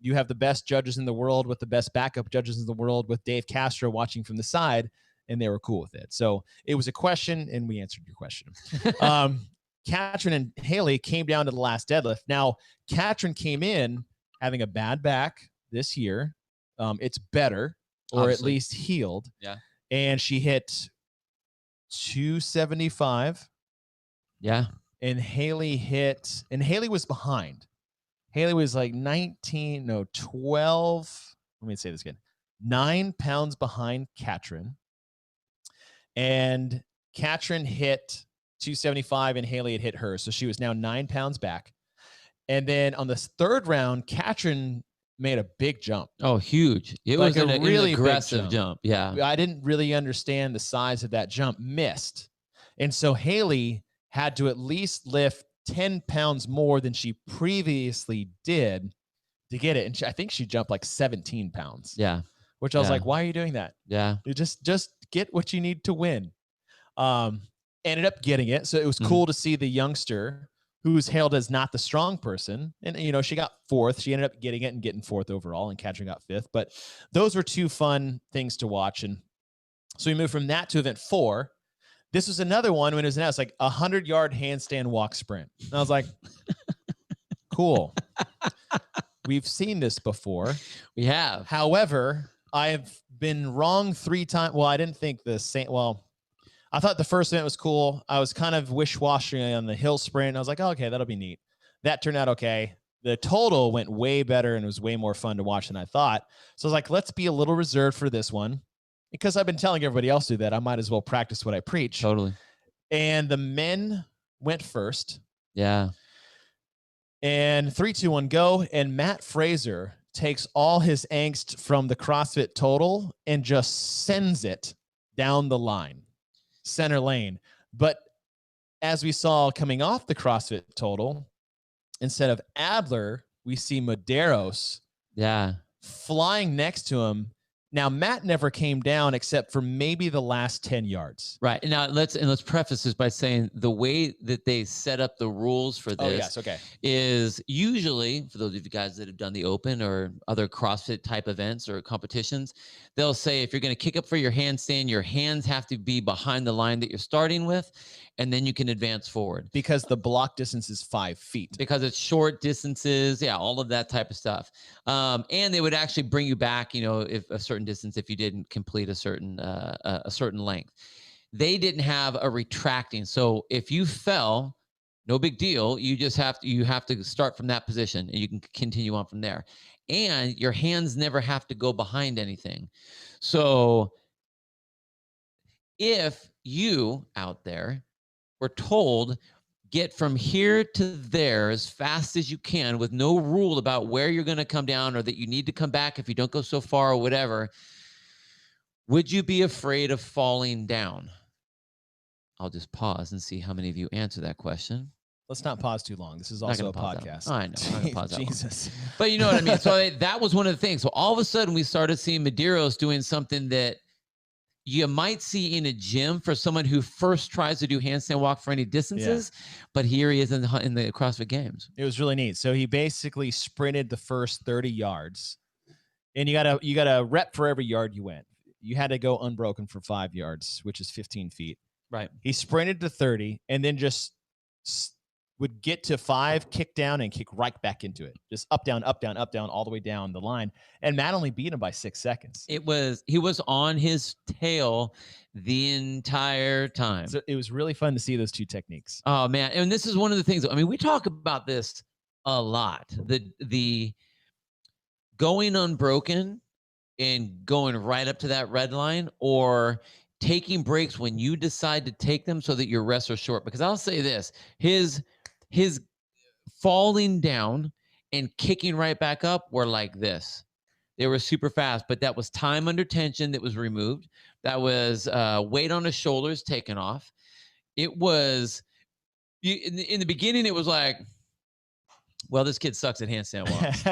you have the best judges in the world with the best backup judges in the world with Dave Castro watching from the side, and they were cool with it. So it was a question, and we answered your question. Katrin and Haley came down to the last deadlift. Now, Katrin came in having a bad back this year. It's better, or Obviously. at least healed. Yeah. And she hit 275. Yeah. And Haley was behind. Haley was 12. Let me say this again. 9 pounds behind Katrin. And Katrin hit 275 and Haley had hit her. So she was now 9 pounds back. And then on the third round, Katrin made a big jump. Oh, huge. It was a really aggressive jump. Yeah. I didn't really understand the size of that jump. Missed. And so Haley had to at least lift 10 pounds more than she previously did to get it. And I think she jumped 17 pounds. Yeah. Which I was like, why are you doing that? Yeah. You just get what you need to win. Ended up getting it. So it was cool to see the youngster who's hailed as not the strong person. And, you know, she got fourth. She ended up getting it and getting fourth overall, and Katrin got fifth. But those were two fun things to watch. And so we moved from that to event 4. This was another one when it was announced, like 100-yard handstand walk sprint. And I was like, cool. We've seen this before. We have. However, I have been wrong 3 times. Well, I didn't think the same. Well, I thought the first event was cool. I was kind of wish-washy on the hill sprint. I was like, oh, okay, that'll be neat. That turned out okay. The total went way better and was way more fun to watch than I thought. So I was like, let's be a little reserved for this one. Because I've been telling everybody else to do that, I might as well practice what I preach. Totally. And the men went first. Yeah. And 3, 2, 1, go. And Matt Fraser takes all his angst from the CrossFit total and just sends it down the line, center lane. But as we saw coming off the CrossFit total, instead of Adler, we see Medeiros flying next to him. Now, Matt never came down except for maybe the last 10 yards. Right. Now, let's preface this by saying the way that they set up the rules for this is usually, for those of you guys that have done the Open or other CrossFit type events or competitions, they'll say if you're going to kick up for your handstand, your hands have to be behind the line that you're starting with, and then you can advance forward. Because the block distance is 5 feet. Because it's short distances, all of that type of stuff. And they would actually bring you back, you know, if a certain distance if you didn't complete a certain length. They didn't have a retracting. So if you fell, no big deal. You just have to start from that position and you can continue on from there. And your hands never have to go behind anything. So if you out there were told get from here to there as fast as you can with no rule about where you're going to come down or that you need to come back if you don't go so far or whatever, would you be afraid of falling down? I'll just pause and see how many of you answer that question. Let's not pause too long. This is also a podcast. I know. I'm not gonna pause Jesus. But you know what I mean? So that was one of the things. So all of a sudden we started seeing Medeiros doing something that you might see in a gym for someone who first tries to do handstand walk for any distances, but here he is in the CrossFit Games. It was really neat. So he basically sprinted the first 30 yards, and you got a rep for every yard you went. You had to go unbroken for 5 yards, which is 15 feet. Right. He sprinted to 30 and then just would get to 5, kick down, and kick right back into it. Just up, down, all the way down the line. And Matt only beat him by 6 seconds. He was on his tail the entire time. So it was really fun to see those two techniques. Oh, man. And this is one of the things, I mean, we talk about this a lot. The going unbroken and going right up to that red line, or taking breaks when you decide to take them so that your rests are short. Because I'll say this, his falling down and kicking right back up were like this. They were super fast, but that was time under tension that was removed. That was weight on his shoulders taken off. It was, in the beginning, it was like, well, this kid sucks at handstand walks.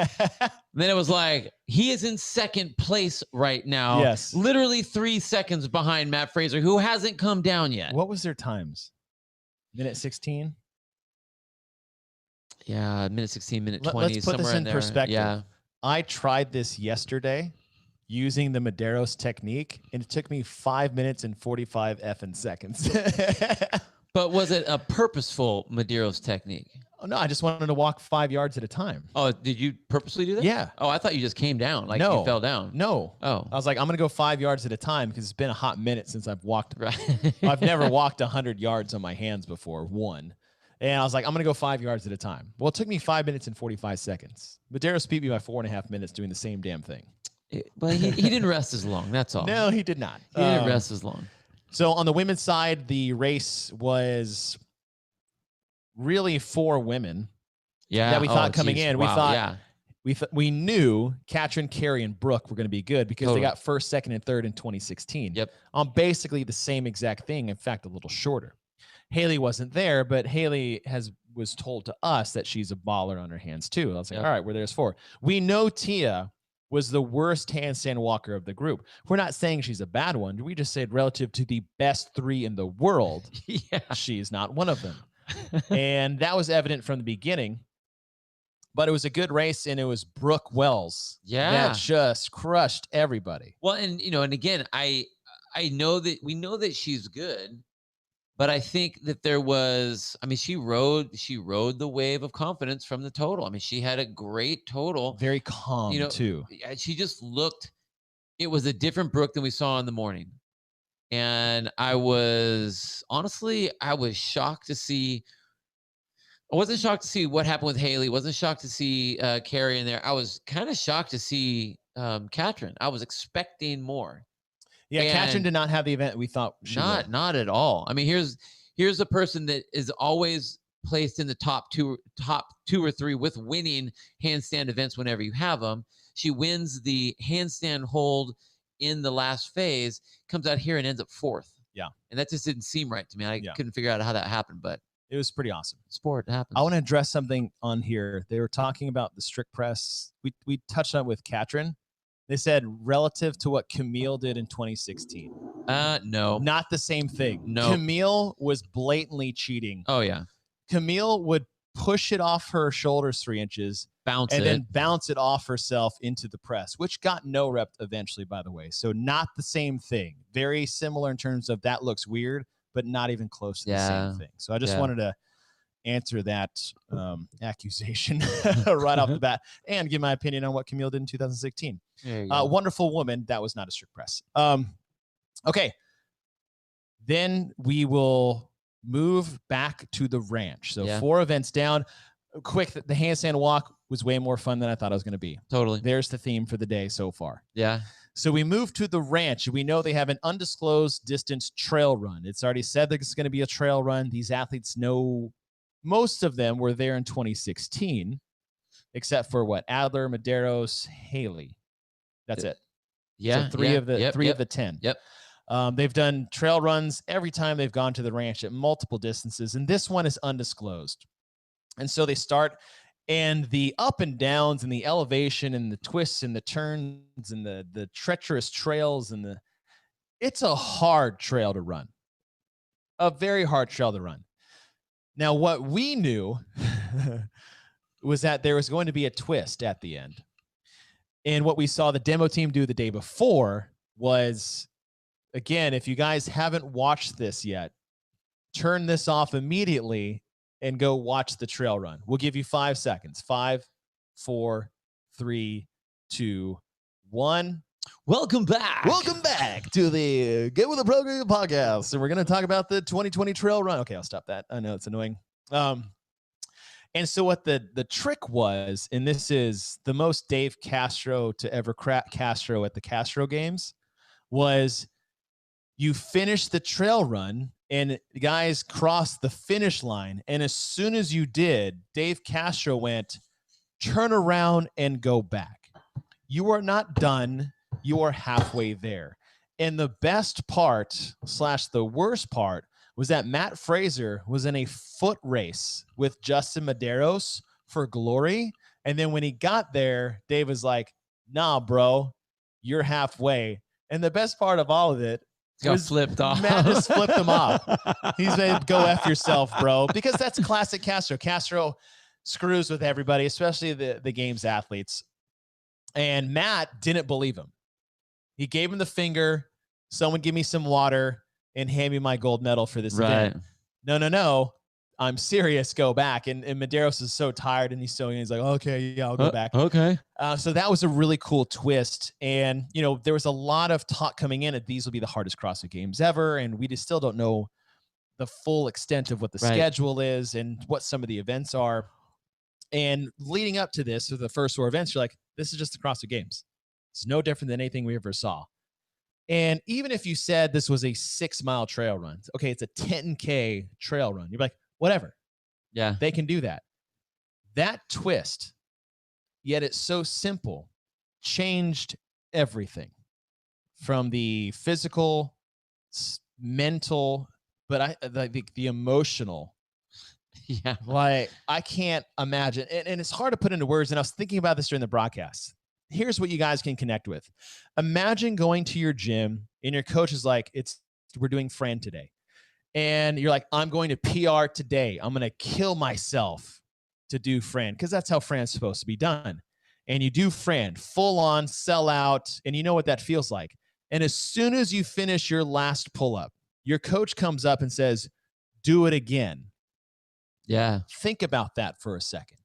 Then it was like, he is in second place right now. Yes. Literally 3 seconds behind Matt Fraser, who hasn't come down yet. What was their times? Minute 16? Yeah, minute 16, minute 20. Let's put this in perspective. Yeah. I tried this yesterday using the Medeiros technique, and it took me 5 minutes and 45 effing seconds. But was it a purposeful Medeiros technique? Oh, no, I just wanted to walk 5 yards at a time. Oh, did you purposely do that? Yeah. Oh, I thought you just came down, like you fell down. No. Oh. I was like, I'm going to go 5 yards at a time because it's been a hot minute since I've walked. Right. I've never walked 100 yards on my hands before, one. And I was like, I'm going to go 5 yards at a time. Well, it took me 5 minutes and 45 seconds. Medeiros beat me by 4.5 minutes doing the same damn thing. But he didn't rest as long, that's all. No, he did not. He didn't rest as long. So on the women's side, the race was really 4 women. Yeah, that we thought coming in. Wow, We knew Katrin, Carrie, and Brooke were going to be good because they got first, second, and third in 2016. Yep. On basically the same exact thing. In fact, a little shorter. Haley wasn't there, but Haley was told to us that she's a baller on her hands too. I was like, all right, there's 4. We know Tia was the worst handstand walker of the group. We're not saying she's a bad one. We just said relative to the best 3 in the world, she's not one of them. And that was evident from the beginning. But it was a good race, and it was Brooke Wells that just crushed everybody. Well, and and again, I know that we know that she's good, but I think that there was, I mean, she rode the wave of confidence from the total. I mean, she had a great total. Very calm too. She just looked, it was a different Brooke than we saw in the morning. And I was shocked to see. I wasn't shocked to see what happened with Haley. Wasn't shocked to see Carrie in there. I was kind of shocked to see Katrin. I was expecting more. Yeah, Katrin did not have the event we thought she would. Not at all. I mean, here's a person that is always placed in the top two or three with winning handstand events whenever you have them. She wins the handstand hold in the last phase, comes out here and ends up fourth. Yeah. And that just didn't seem right to me. I couldn't figure out how that happened, but it was pretty awesome. Sport happens. I want to address something on here. They were talking about the strict press. We touched on it with Katrin. They said relative to what Camille did in 2016. No. Not the same thing. No. Camille was blatantly cheating. Oh, yeah. Camille would push it off her shoulders 3 inches, then bounce it off herself into the press, which got no rep eventually, by the way. So not the same thing. Very similar in terms of that looks weird, but not even close to the same thing. So I just wanted to answer that accusation right off the bat and give my opinion on what Camille did in 2016. Wonderful woman. That was not a strict press. Okay. Then we will move back to the ranch. So 4 events down. Quick, the handstand walk was way more fun than I thought it was going to be. Totally. There's the theme for the day so far. Yeah. So we move to the ranch. We know they have an undisclosed distance trail run. It's already said that it's going to be a trail run. These athletes know, most of them were there in 2016, except for what? Adler, Medeiros, Haley. That's it. Yeah. So three of the 10. Yep. They've done trail runs every time they've gone to the ranch at multiple distances, and this one is undisclosed. And so they start, and the up and downs and the elevation and the twists and the turns and the treacherous trails and it's a hard trail to run. A very hard trail to run. Now, what we knew was that there was going to be a twist at the end. And what we saw the demo team do the day before was, again, if you guys haven't watched this yet, turn this off immediately and go watch the trail run. We'll give you 5 seconds. 5, 4, 3, 2, 1. Welcome back. Welcome back to the Get With The Program podcast. So we're going to talk about the 2020 trail run. Okay, I'll stop that. I know it's annoying. And so what the trick was, and this is the most Dave Castro to ever crack Castro at the Castro games, was you finish the trail run and guys crossed the finish line. And as soon as you did, Dave Castro went, turn around and go back. You are not done. You are halfway there. And the best part / the worst part was that Matt Fraser was in a foot race with Justin Medeiros for glory. And then when he got there, Dave was like, nah, bro, you're halfway. And the best part of all of it, got flipped off. Matt just flipped him off. He's made, go F yourself, bro. Because that's classic Castro. Castro screws with everybody, especially the games athletes. And Matt didn't believe him. He gave him the finger. Someone give me some water and hand me my gold medal for this event. No. I'm serious. Go back. And Medeiros is so tired and he's like, okay, yeah, I'll go back. Okay. So that was a really cool twist. And, there was a lot of talk coming in that these will be the hardest CrossFit games ever. And we just still don't know the full extent of what the schedule is and what some of the events are. And leading up to this, for the first 4 events, you're like, this is just the CrossFit games. It's no different than anything we ever saw. And even if you said this was a 6-mile trail run, okay, it's a 10K trail run. You're like, whatever. Yeah. They can do that. That twist, yet it's so simple, changed everything from the physical, mental, but the emotional. Yeah. Like, I can't imagine. And it's hard to put into words. And I was thinking about this during the broadcast. Here's what you guys can connect with. Imagine going to your gym and your coach is like, we're doing Fran today. and you're like, I'm going to PR today. I'm going to kill myself to do Fran, because that's how Fran's supposed to be done. And you do Fran, full on, sell out, and you know what that feels like. And as soon as you finish your last pull-up, your coach comes up and says, do it again. Yeah. Think about that for a second.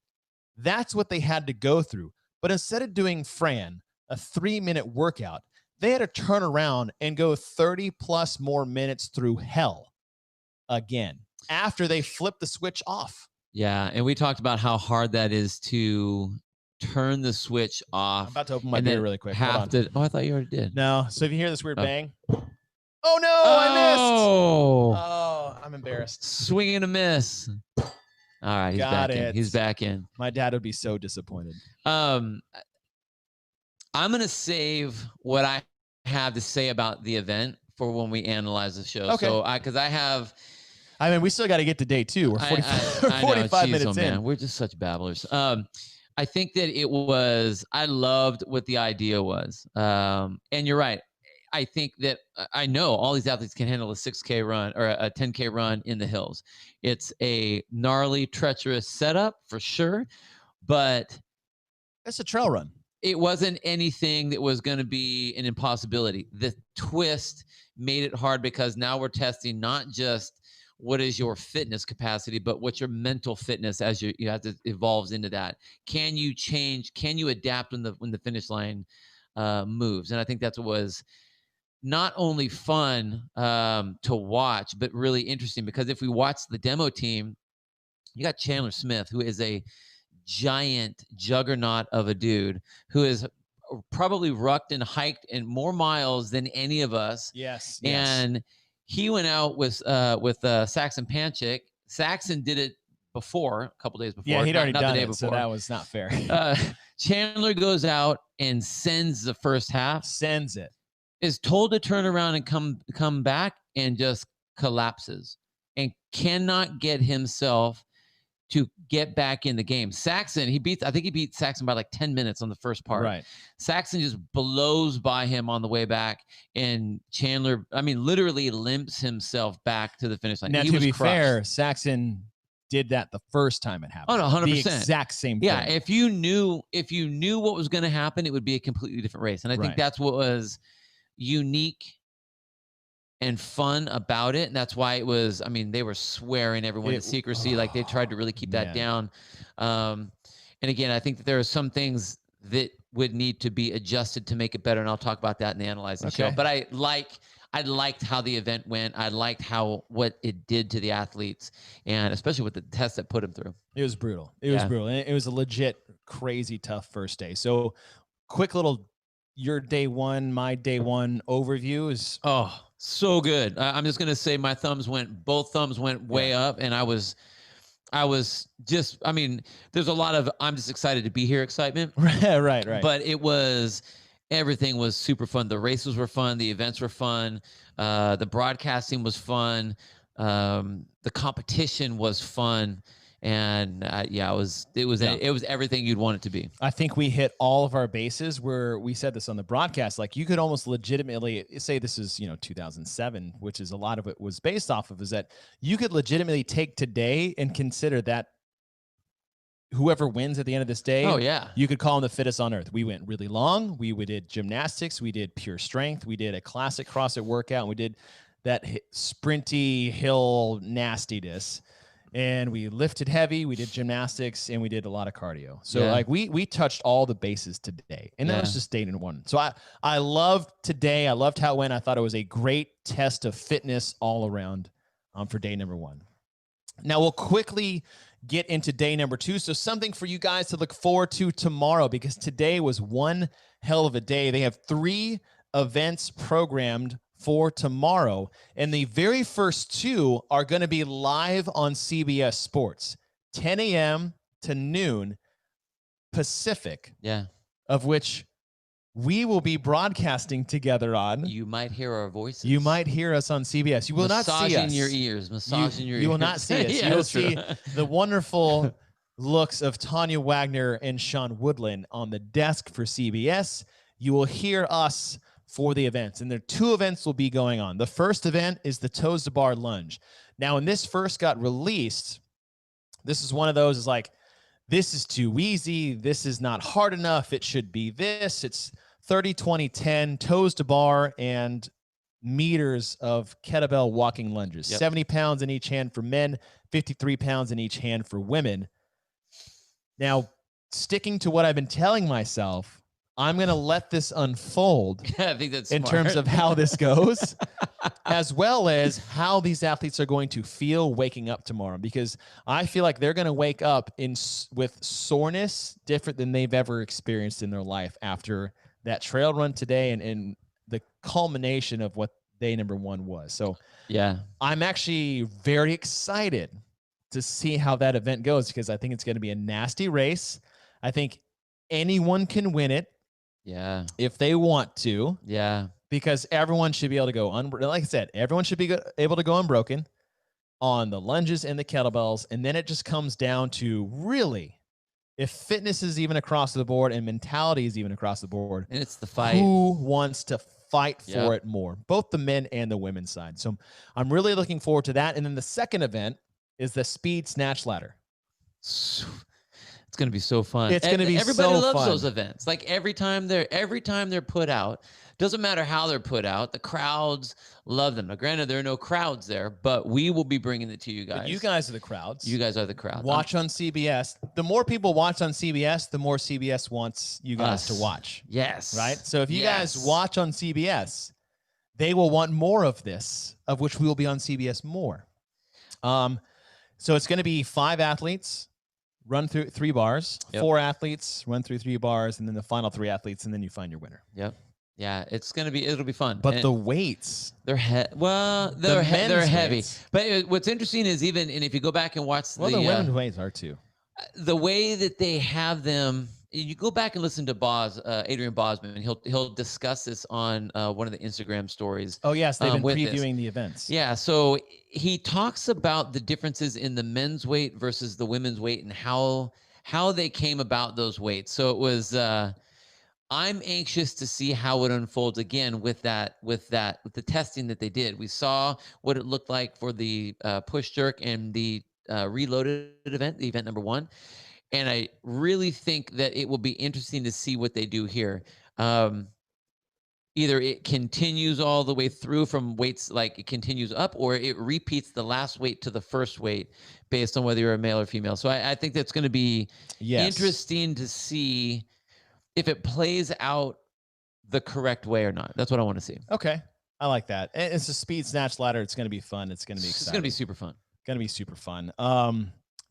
That's what they had to go through. But instead of doing Fran, a 3-minute workout, they had to turn around and go 30 plus more minutes through hell again after they flipped the switch off. Yeah. And we talked about how hard that is to turn the switch off. I'm about to open my beer really quick. Hold on. Oh, I thought you already did. No. So if you hear this weird bang, oh no, I missed. Oh, I'm embarrassed. Swing and a miss. All right, he's back in. He's back in. My dad would be so disappointed. I'm gonna save what I have to say about the event for when we analyze the show. Okay. So I mean, we still got to get to day 2. We're 45 minutes in. We're just such babblers. I think that I loved what the idea was. And you're right. I think that I know all these athletes can handle a 6K run or a 10K run in the hills. It's a gnarly, treacherous setup for sure, but it's a trail run. It wasn't anything that was going to be an impossibility. The twist made it hard because now we're testing not just what is your fitness capacity, but what's your mental fitness as you have to evolves into that. Can you change? Can you adapt when the finish line moves? And I think that's what was not only fun to watch, but really interesting, because if we watch the demo team, you got Chandler Smith, who is a giant juggernaut of a dude who is probably rucked and hiked in more miles than any of us. Yes. And he went out with Saxon Panchik. Saxon did it before, a couple days before. Yeah, he'd already done the day it, before. so that was not fair. Chandler goes out and sends the first half. Sends it. Is told to turn around and come back and just collapses and cannot get himself to get back in the game. Saxon, I think he beat Saxon by like 10 minutes on the first part. Right. Saxon just blows by him on the way back, and Chandler, literally limps himself back to the finish line. Now, to be fair, Saxon did that the first time it happened. Oh, no, 100%. The exact same thing. Yeah, if you knew what was going to happen, it would be a completely different race. And I think that's what was unique and fun about it, and that's why it was. They were swearing everyone to secrecy, like they tried to really keep that down. And again, I think that there are some things that would need to be adjusted to make it better, and I'll talk about that in the analyzing show. But I liked how the event went. I liked what it did to the athletes, and especially with the test that put them through. It was brutal. It was brutal. And it was a legit crazy tough first day. So quick little your day one, my day one overview is so good. I'm just gonna say both thumbs went way up, and I was just, there's a lot of I'm just excited to be here excitement. Right. But everything was super fun. The races were fun. The events were fun. The broadcasting was fun. The competition was fun. And it was everything you'd want it to be. I think we hit all of our bases where we said this on the broadcast. Like, you could almost legitimately say this is, 2007, which is a lot of it was based off of, is that you could legitimately take today and consider that whoever wins at the end of this day, you could call them the fittest on earth. We went really long. We did gymnastics. We did pure strength. We did a classic CrossFit workout. And we did that sprinty hill nastiness. And we lifted heavy, we did gymnastics, and we did a lot of cardio. So we touched all the bases today. And that was just day number one. So I loved today. I loved how it went. I thought it was a great test of fitness all around for day number one. Now we'll quickly get into day number two. So something for you guys to look forward to tomorrow, because today was one hell of a day. They have 3 events programmed for tomorrow, and the very first 2 are going to be live on CBS Sports, 10 a.m. to noon Pacific. Yeah. Of which we will be broadcasting together on. You might hear our voices. You might hear us on CBS. You will not see us. Massaging your ears. You will not see us. You will see the wonderful looks of Tanya Wagner and Sean Woodland on the desk for CBS. You will hear us for the events. And there are 2 events will be going on. The first event is the toes to bar lunge. Now, when this first got released, this is one of those is like, this is too easy. This is not hard enough. It should be this. It's 30, 20, 10, toes to bar, and meters of kettlebell walking lunges. 70 pounds in each hand for men, 53 pounds in each hand for women. Now, sticking to what I've been telling myself, I'm going to let this unfold I think that's in smart. terms of how this goes, as well as how these athletes are going to feel waking up tomorrow, because I feel like they're going to wake up with soreness different than they've ever experienced in their life after that trail run today and the culmination of what day number 1 was. So yeah, I'm actually very excited to see how that event goes, because I think it's going to be a nasty race. I think anyone can win it. Yeah. If they want to. Yeah. Because everyone should be able to go, like I said, everyone should be able to go unbroken on the lunges and the kettlebells. And then it just comes down to really, if fitness is even across the board and mentality is even across the board, and it's the fight. Who wants to fight for it more? Both the men and the women's side. So I'm really looking forward to that. And then the second event is the speed snatch ladder. It's going to be so fun. It's going to be everybody so loves fun. those events. Like every time they're put out, doesn't matter how they're put out, the crowds love them. Now, granted, there are no crowds there, but we will be bringing it to you guys. But you guys are the crowds. You guys are the crowd. Watch on CBS. The more people watch on CBS, the more CBS wants you guys to watch. Yes. Right? So if you guys watch on CBS, they will want more of this, of which we will be on CBS more. So it's going to be 5 athletes run through 3 bars, 4 athletes run through 3 bars, and then the final 3 athletes, and then you find your winner. Yep. Yeah, it'll be fun. But the weights, they're heavy. They're heavy. But what's interesting is and if you go back and watch the women's weights are too. The way that they have them, you go back and listen to Adrian Bosman, and he'll discuss this on one of the Instagram stories. Oh yes, they've been previewing the events. Yeah, so he talks about the differences in the men's weight versus the women's weight and how they came about those weights. So it was. I'm anxious to see how it unfolds again with the testing that they did. We saw what it looked like for the push jerk and the reloaded event, the event number 1. And I really think that it will be interesting to see what they do here. Either it continues all the way through from weights, like it continues up, or it repeats the last weight to the first weight based on whether you're a male or female. So I think that's going to be interesting to see if it plays out the correct way or not. That's what I want to see. Okay. I like that. And it's a speed snatch ladder. It's going to be fun. It's going to be exciting. It's going to be super fun. Going to be super fun.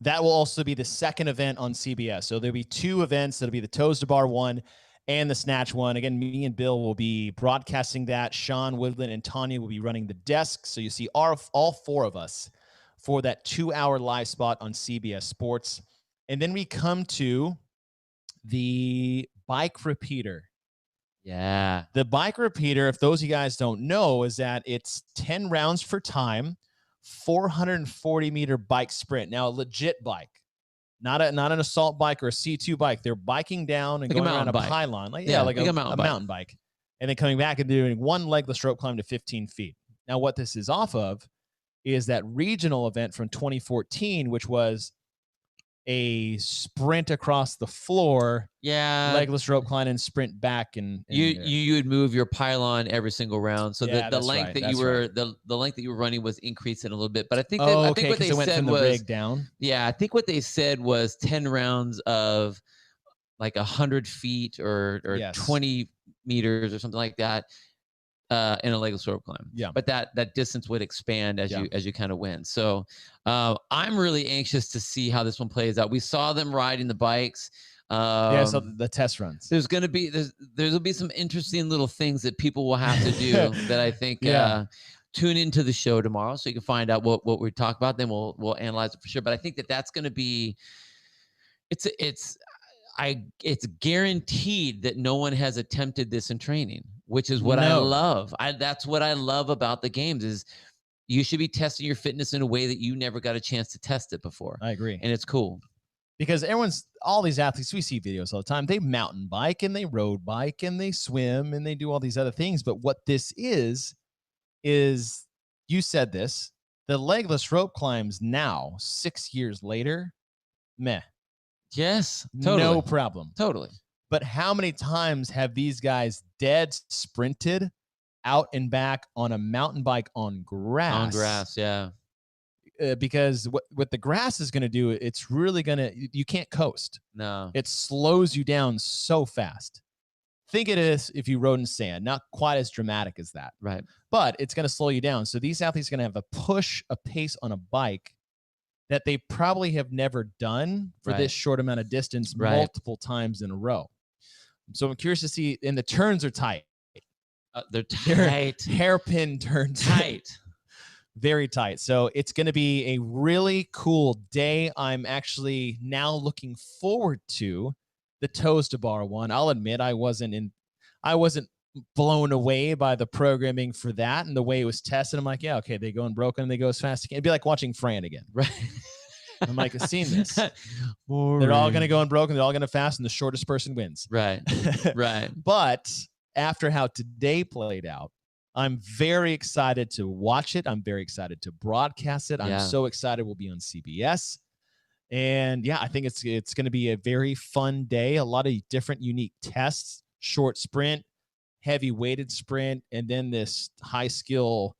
That will also be the second event on CBS. So there'll be 2 events. That'll be the toes to bar 1 and the snatch 1. Again, me and Bill will be broadcasting that. Sean Woodland and Tanya will be running the desk. So you see all 4 of us for that 2-hour live spot on CBS Sports. And then we come to the bike repeater. Yeah. The bike repeater, if those of you guys don't know, is that it's 10 rounds for time, 440-meter bike sprint. Now, a legit bike, not an assault bike or a C2 bike. They're biking down and going around a pylon. Like a mountain bike. And then coming back and doing 1 legless rope climb to 15 feet. Now, what this is off of is that regional event from 2014, which was a sprint across the floor, legless rope climb and sprint back, and you would move your pylon every single round, so the length that you were the length that you were running was increasing a little bit. But I think I think what they said was rig down. Yeah, I think what they said was 10 rounds of like 100 feet or 20 meters or something like that. In a legless rope climb. Yeah. But that distance would expand as you kind of win. So I'm really anxious to see how this one plays out. We saw them riding the bikes. So the test runs. There'll be some interesting little things that people will have to do that I think tune into the show tomorrow so you can find out what we talk about. Then we'll analyze it for sure. But I think that's going to be it's guaranteed that no one has attempted this in training, which is what I love. That's what I love about the games is you should be testing your fitness in a way that you never got a chance to test it before. I agree. And it's cool. because all these athletes, we see videos all the time. They mountain bike and they road bike and they swim and they do all these other things. But what this is you said this, the legless rope climbs now, 6 years later, meh. Yes, totally. No problem. Totally. But how many times have these guys dead sprinted out and back on a mountain bike on grass? On grass, yeah. Because what the grass is going to do, it's really going to, you can't coast. No. It slows you down so fast. Think of it as if you rode in sand, not quite as dramatic as that. Right. But it's going to slow you down. So these athletes are going to have a pace on a bike that they probably have never done for this short amount of distance multiple times in a row. So I'm curious to see, and the turns are tight. They're tight. Hairpin turns. Tight. Very tight. So it's going to be a really cool day. I'm actually now looking forward to the toes to bar one. I'll admit I wasn't blown away by the programming for that and the way it was tested. I'm like, yeah, okay, they go unbroken and they go as fast as they can. It'd be like watching Fran again. Right. I'm like, I've seen this. They're all going to go unbroken. They're all going to fast, and the shortest person wins. Right. Right. But after how today played out, I'm very excited to watch it. I'm very excited to broadcast it. I'm so excited we'll be on CBS. And yeah, I think it's going to be a very fun day. A lot of different unique tests, short sprint, heavy weighted sprint, and then this high skill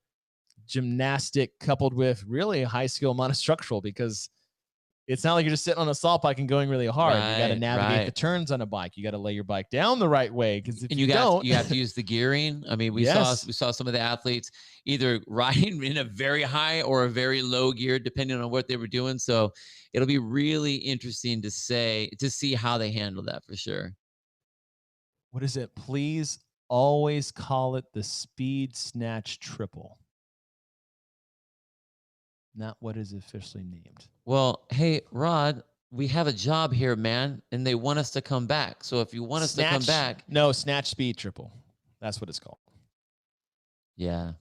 gymnastic coupled with really a high skill monostructural, because it's not like you're just sitting on a salt bike and going really hard. You got to navigate the turns on a bike. You got to lay your bike down the right way, because if you don't, you have to use the gearing. I mean, we saw some of the athletes either riding in a very high or a very low gear, depending on what they were doing. So it'll be really interesting to see how they handle that for sure. What is it? Please always call it the speed snatch triple. Not what is officially named. Well, hey, Rod, we have a job here, man, and they want us to come back. So if you want us to come back. No, snatch speed triple. That's what it's called. Yeah.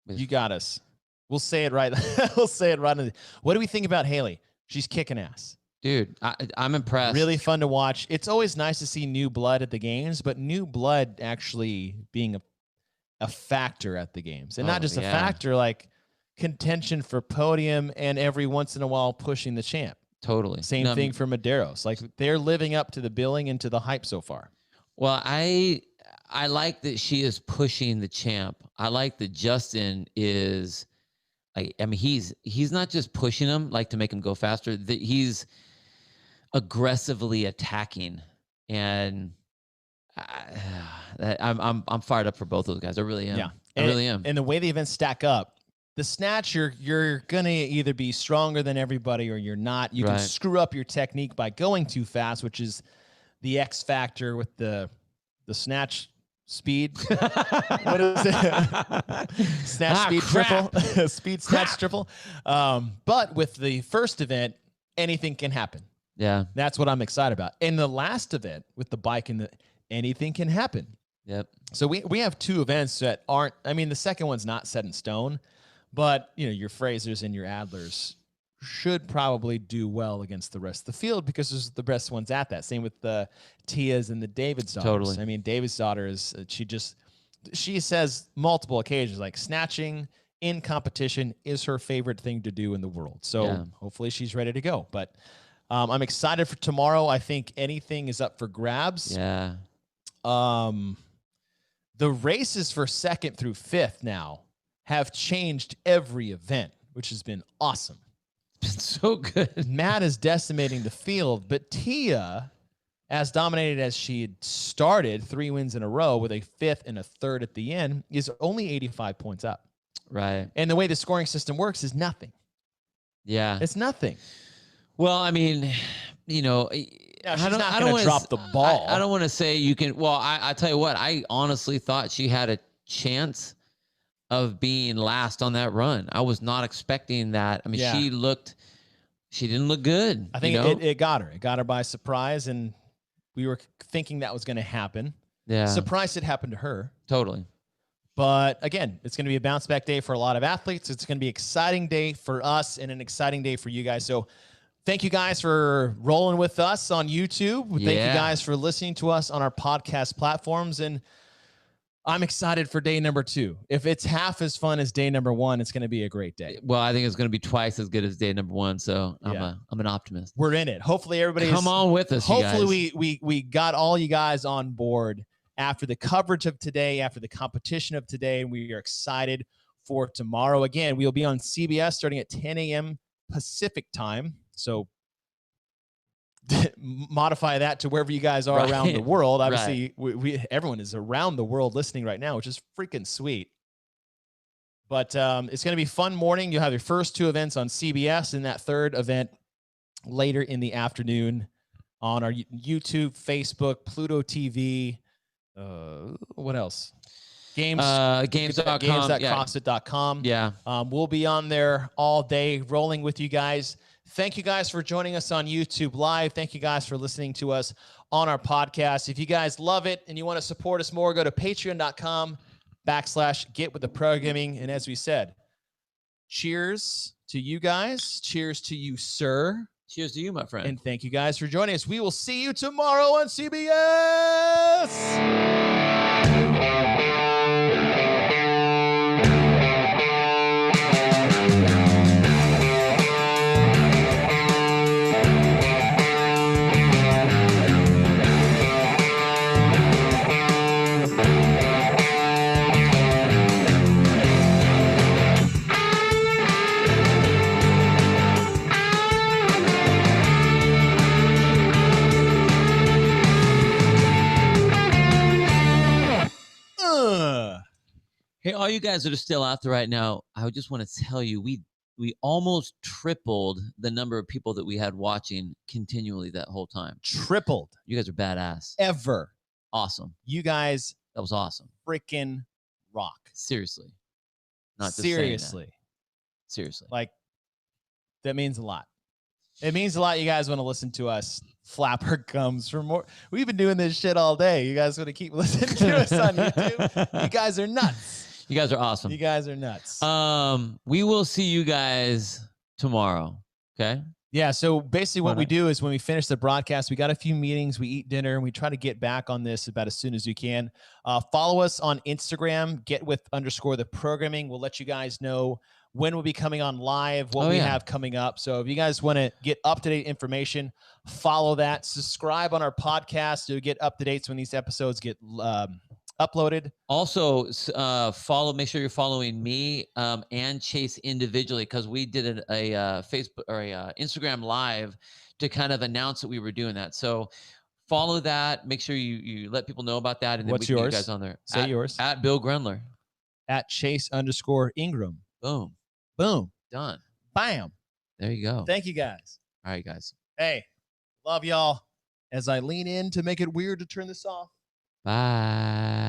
You got us. We'll say it right. We'll say it right. What do we think about Haley? She's kicking ass. Dude, I'm impressed. Really fun to watch. It's always nice to see new blood at the games, but new blood actually being a factor at the games. And not just a factor, like contention for podium and every once in a while pushing the champ. Totally. Same thing for Medeiros. Like, they're living up to the billing and to the hype so far. Well, I like that she is pushing the champ. I like that Justin is, like, I mean, he's not just pushing him like to make him go faster. He's aggressively attacking, and I'm fired up for both those guys. I really am. Yeah, I really am. And the way the events stack up, the snatch, you're gonna either be stronger than everybody or you're not. You can screw up your technique by going too fast, which is the X factor with the snatch speed. What is it? Snatch speed triple. Speed snatch triple. But with the first event, anything can happen. Yeah. That's what I'm excited about. In the last event with the bike and anything can happen. Yep. So we have two events that aren't, I mean, the second one's not set in stone, but your Frasers and your Adlers should probably do well against the rest of the field, because there's the best ones at that. Same with the Tias and the David's daughters. Totally. I mean, David's daughter is, she says multiple occasions, like, snatching in competition is her favorite thing to do in the world. So hopefully she's ready to go. But I'm excited for tomorrow. I think anything is up for grabs. Yeah. The races for 2nd through 5th now have changed every event, which has been awesome. It's been so good. Matt is decimating the field, but Tia, as dominated as she had started, 3 wins in a row with a 5th and a 3rd at the end, is only 85 points up. Right. And the way the scoring system works is nothing. Yeah. It's nothing. Well, I mean, she's not going to drop the ball. I don't want to say you can. Well, I tell you what, I honestly thought she had a chance of being last on that run. I was not expecting that. I mean, she didn't look good. I think it got her. It got her by surprise, and we were thinking that was going to happen. Yeah. Surprised it happened to her. Totally. But again, it's going to be a bounce back day for a lot of athletes. It's going to be an exciting day for us and an exciting day for you guys. So Thank you guys for rolling with us on YouTube. Thank you guys for listening to us on our podcast platforms. And I'm excited for day number 2. If it's half as fun as day number 1, it's going to be a great day. Well, I think it's going to be twice as good as day number 1. So I'm an optimist. We're in it. Hopefully everybody come on with us. Hopefully we got all you guys on board after the coverage of today, after the competition of today, and we are excited for tomorrow. Again, we'll be on CBS starting at 10 a.m. Pacific time. So modify that to wherever you guys are around the world. Obviously, everyone is around the world listening right now, which is freaking sweet. But it's going to be a fun morning. You'll have your first 2 events on CBS and that third event later in the afternoon on our YouTube, Facebook, Pluto TV. What else? Games.CrossFit.com. Yeah. We'll be on there all day rolling with you guys. Thank you guys for joining us on YouTube Live. Thank you guys for listening to us on our podcast. If you guys love it and you want to support us more, go to patreon.com/getwiththeprogramming. And as we said, cheers to you guys. Cheers to you, sir. Cheers to you, my friend. And thank you guys for joining us. We will see you tomorrow on CBS. Hey, all you guys that are still out there right now, I just want to tell you, we almost tripled the number of people that we had watching continually that whole time. Tripled. You guys are badass. Ever. Awesome. You guys. That was awesome. Freaking rock. Seriously. Not just seriously. Seriously. Like, that means a lot. It means a lot. You guys want to listen to us flap our gums for more. We've been doing this shit all day. You guys want to keep listening to us on YouTube? You guys are nuts. You guys are awesome. You guys are nuts. We will see you guys tomorrow. Okay. Yeah. So basically what we do is when we finish the broadcast, we got a few meetings, we eat dinner, and we try to get back on this about as soon as we can. Follow us on Instagram, getwith_the programming. We'll let you guys know when we'll be coming on live, what we have coming up. So if you guys want to get up-to-date information, follow that. Subscribe on our podcast to get up-to-dates when these episodes get uploaded. Also, make sure you're following me and Chase individually, because we did a Facebook or a Instagram live to kind of announce that we were doing that. So follow that. Make sure you let people know about that. And then What's we can yours? get you guys on there. Say yours. At Bill Grundler. At Chase_Ingram. Boom. Boom. Done. Bam. There you go. Thank you guys. All right, guys. Hey, love y'all. As I lean in to make it weird to turn this off. Bye.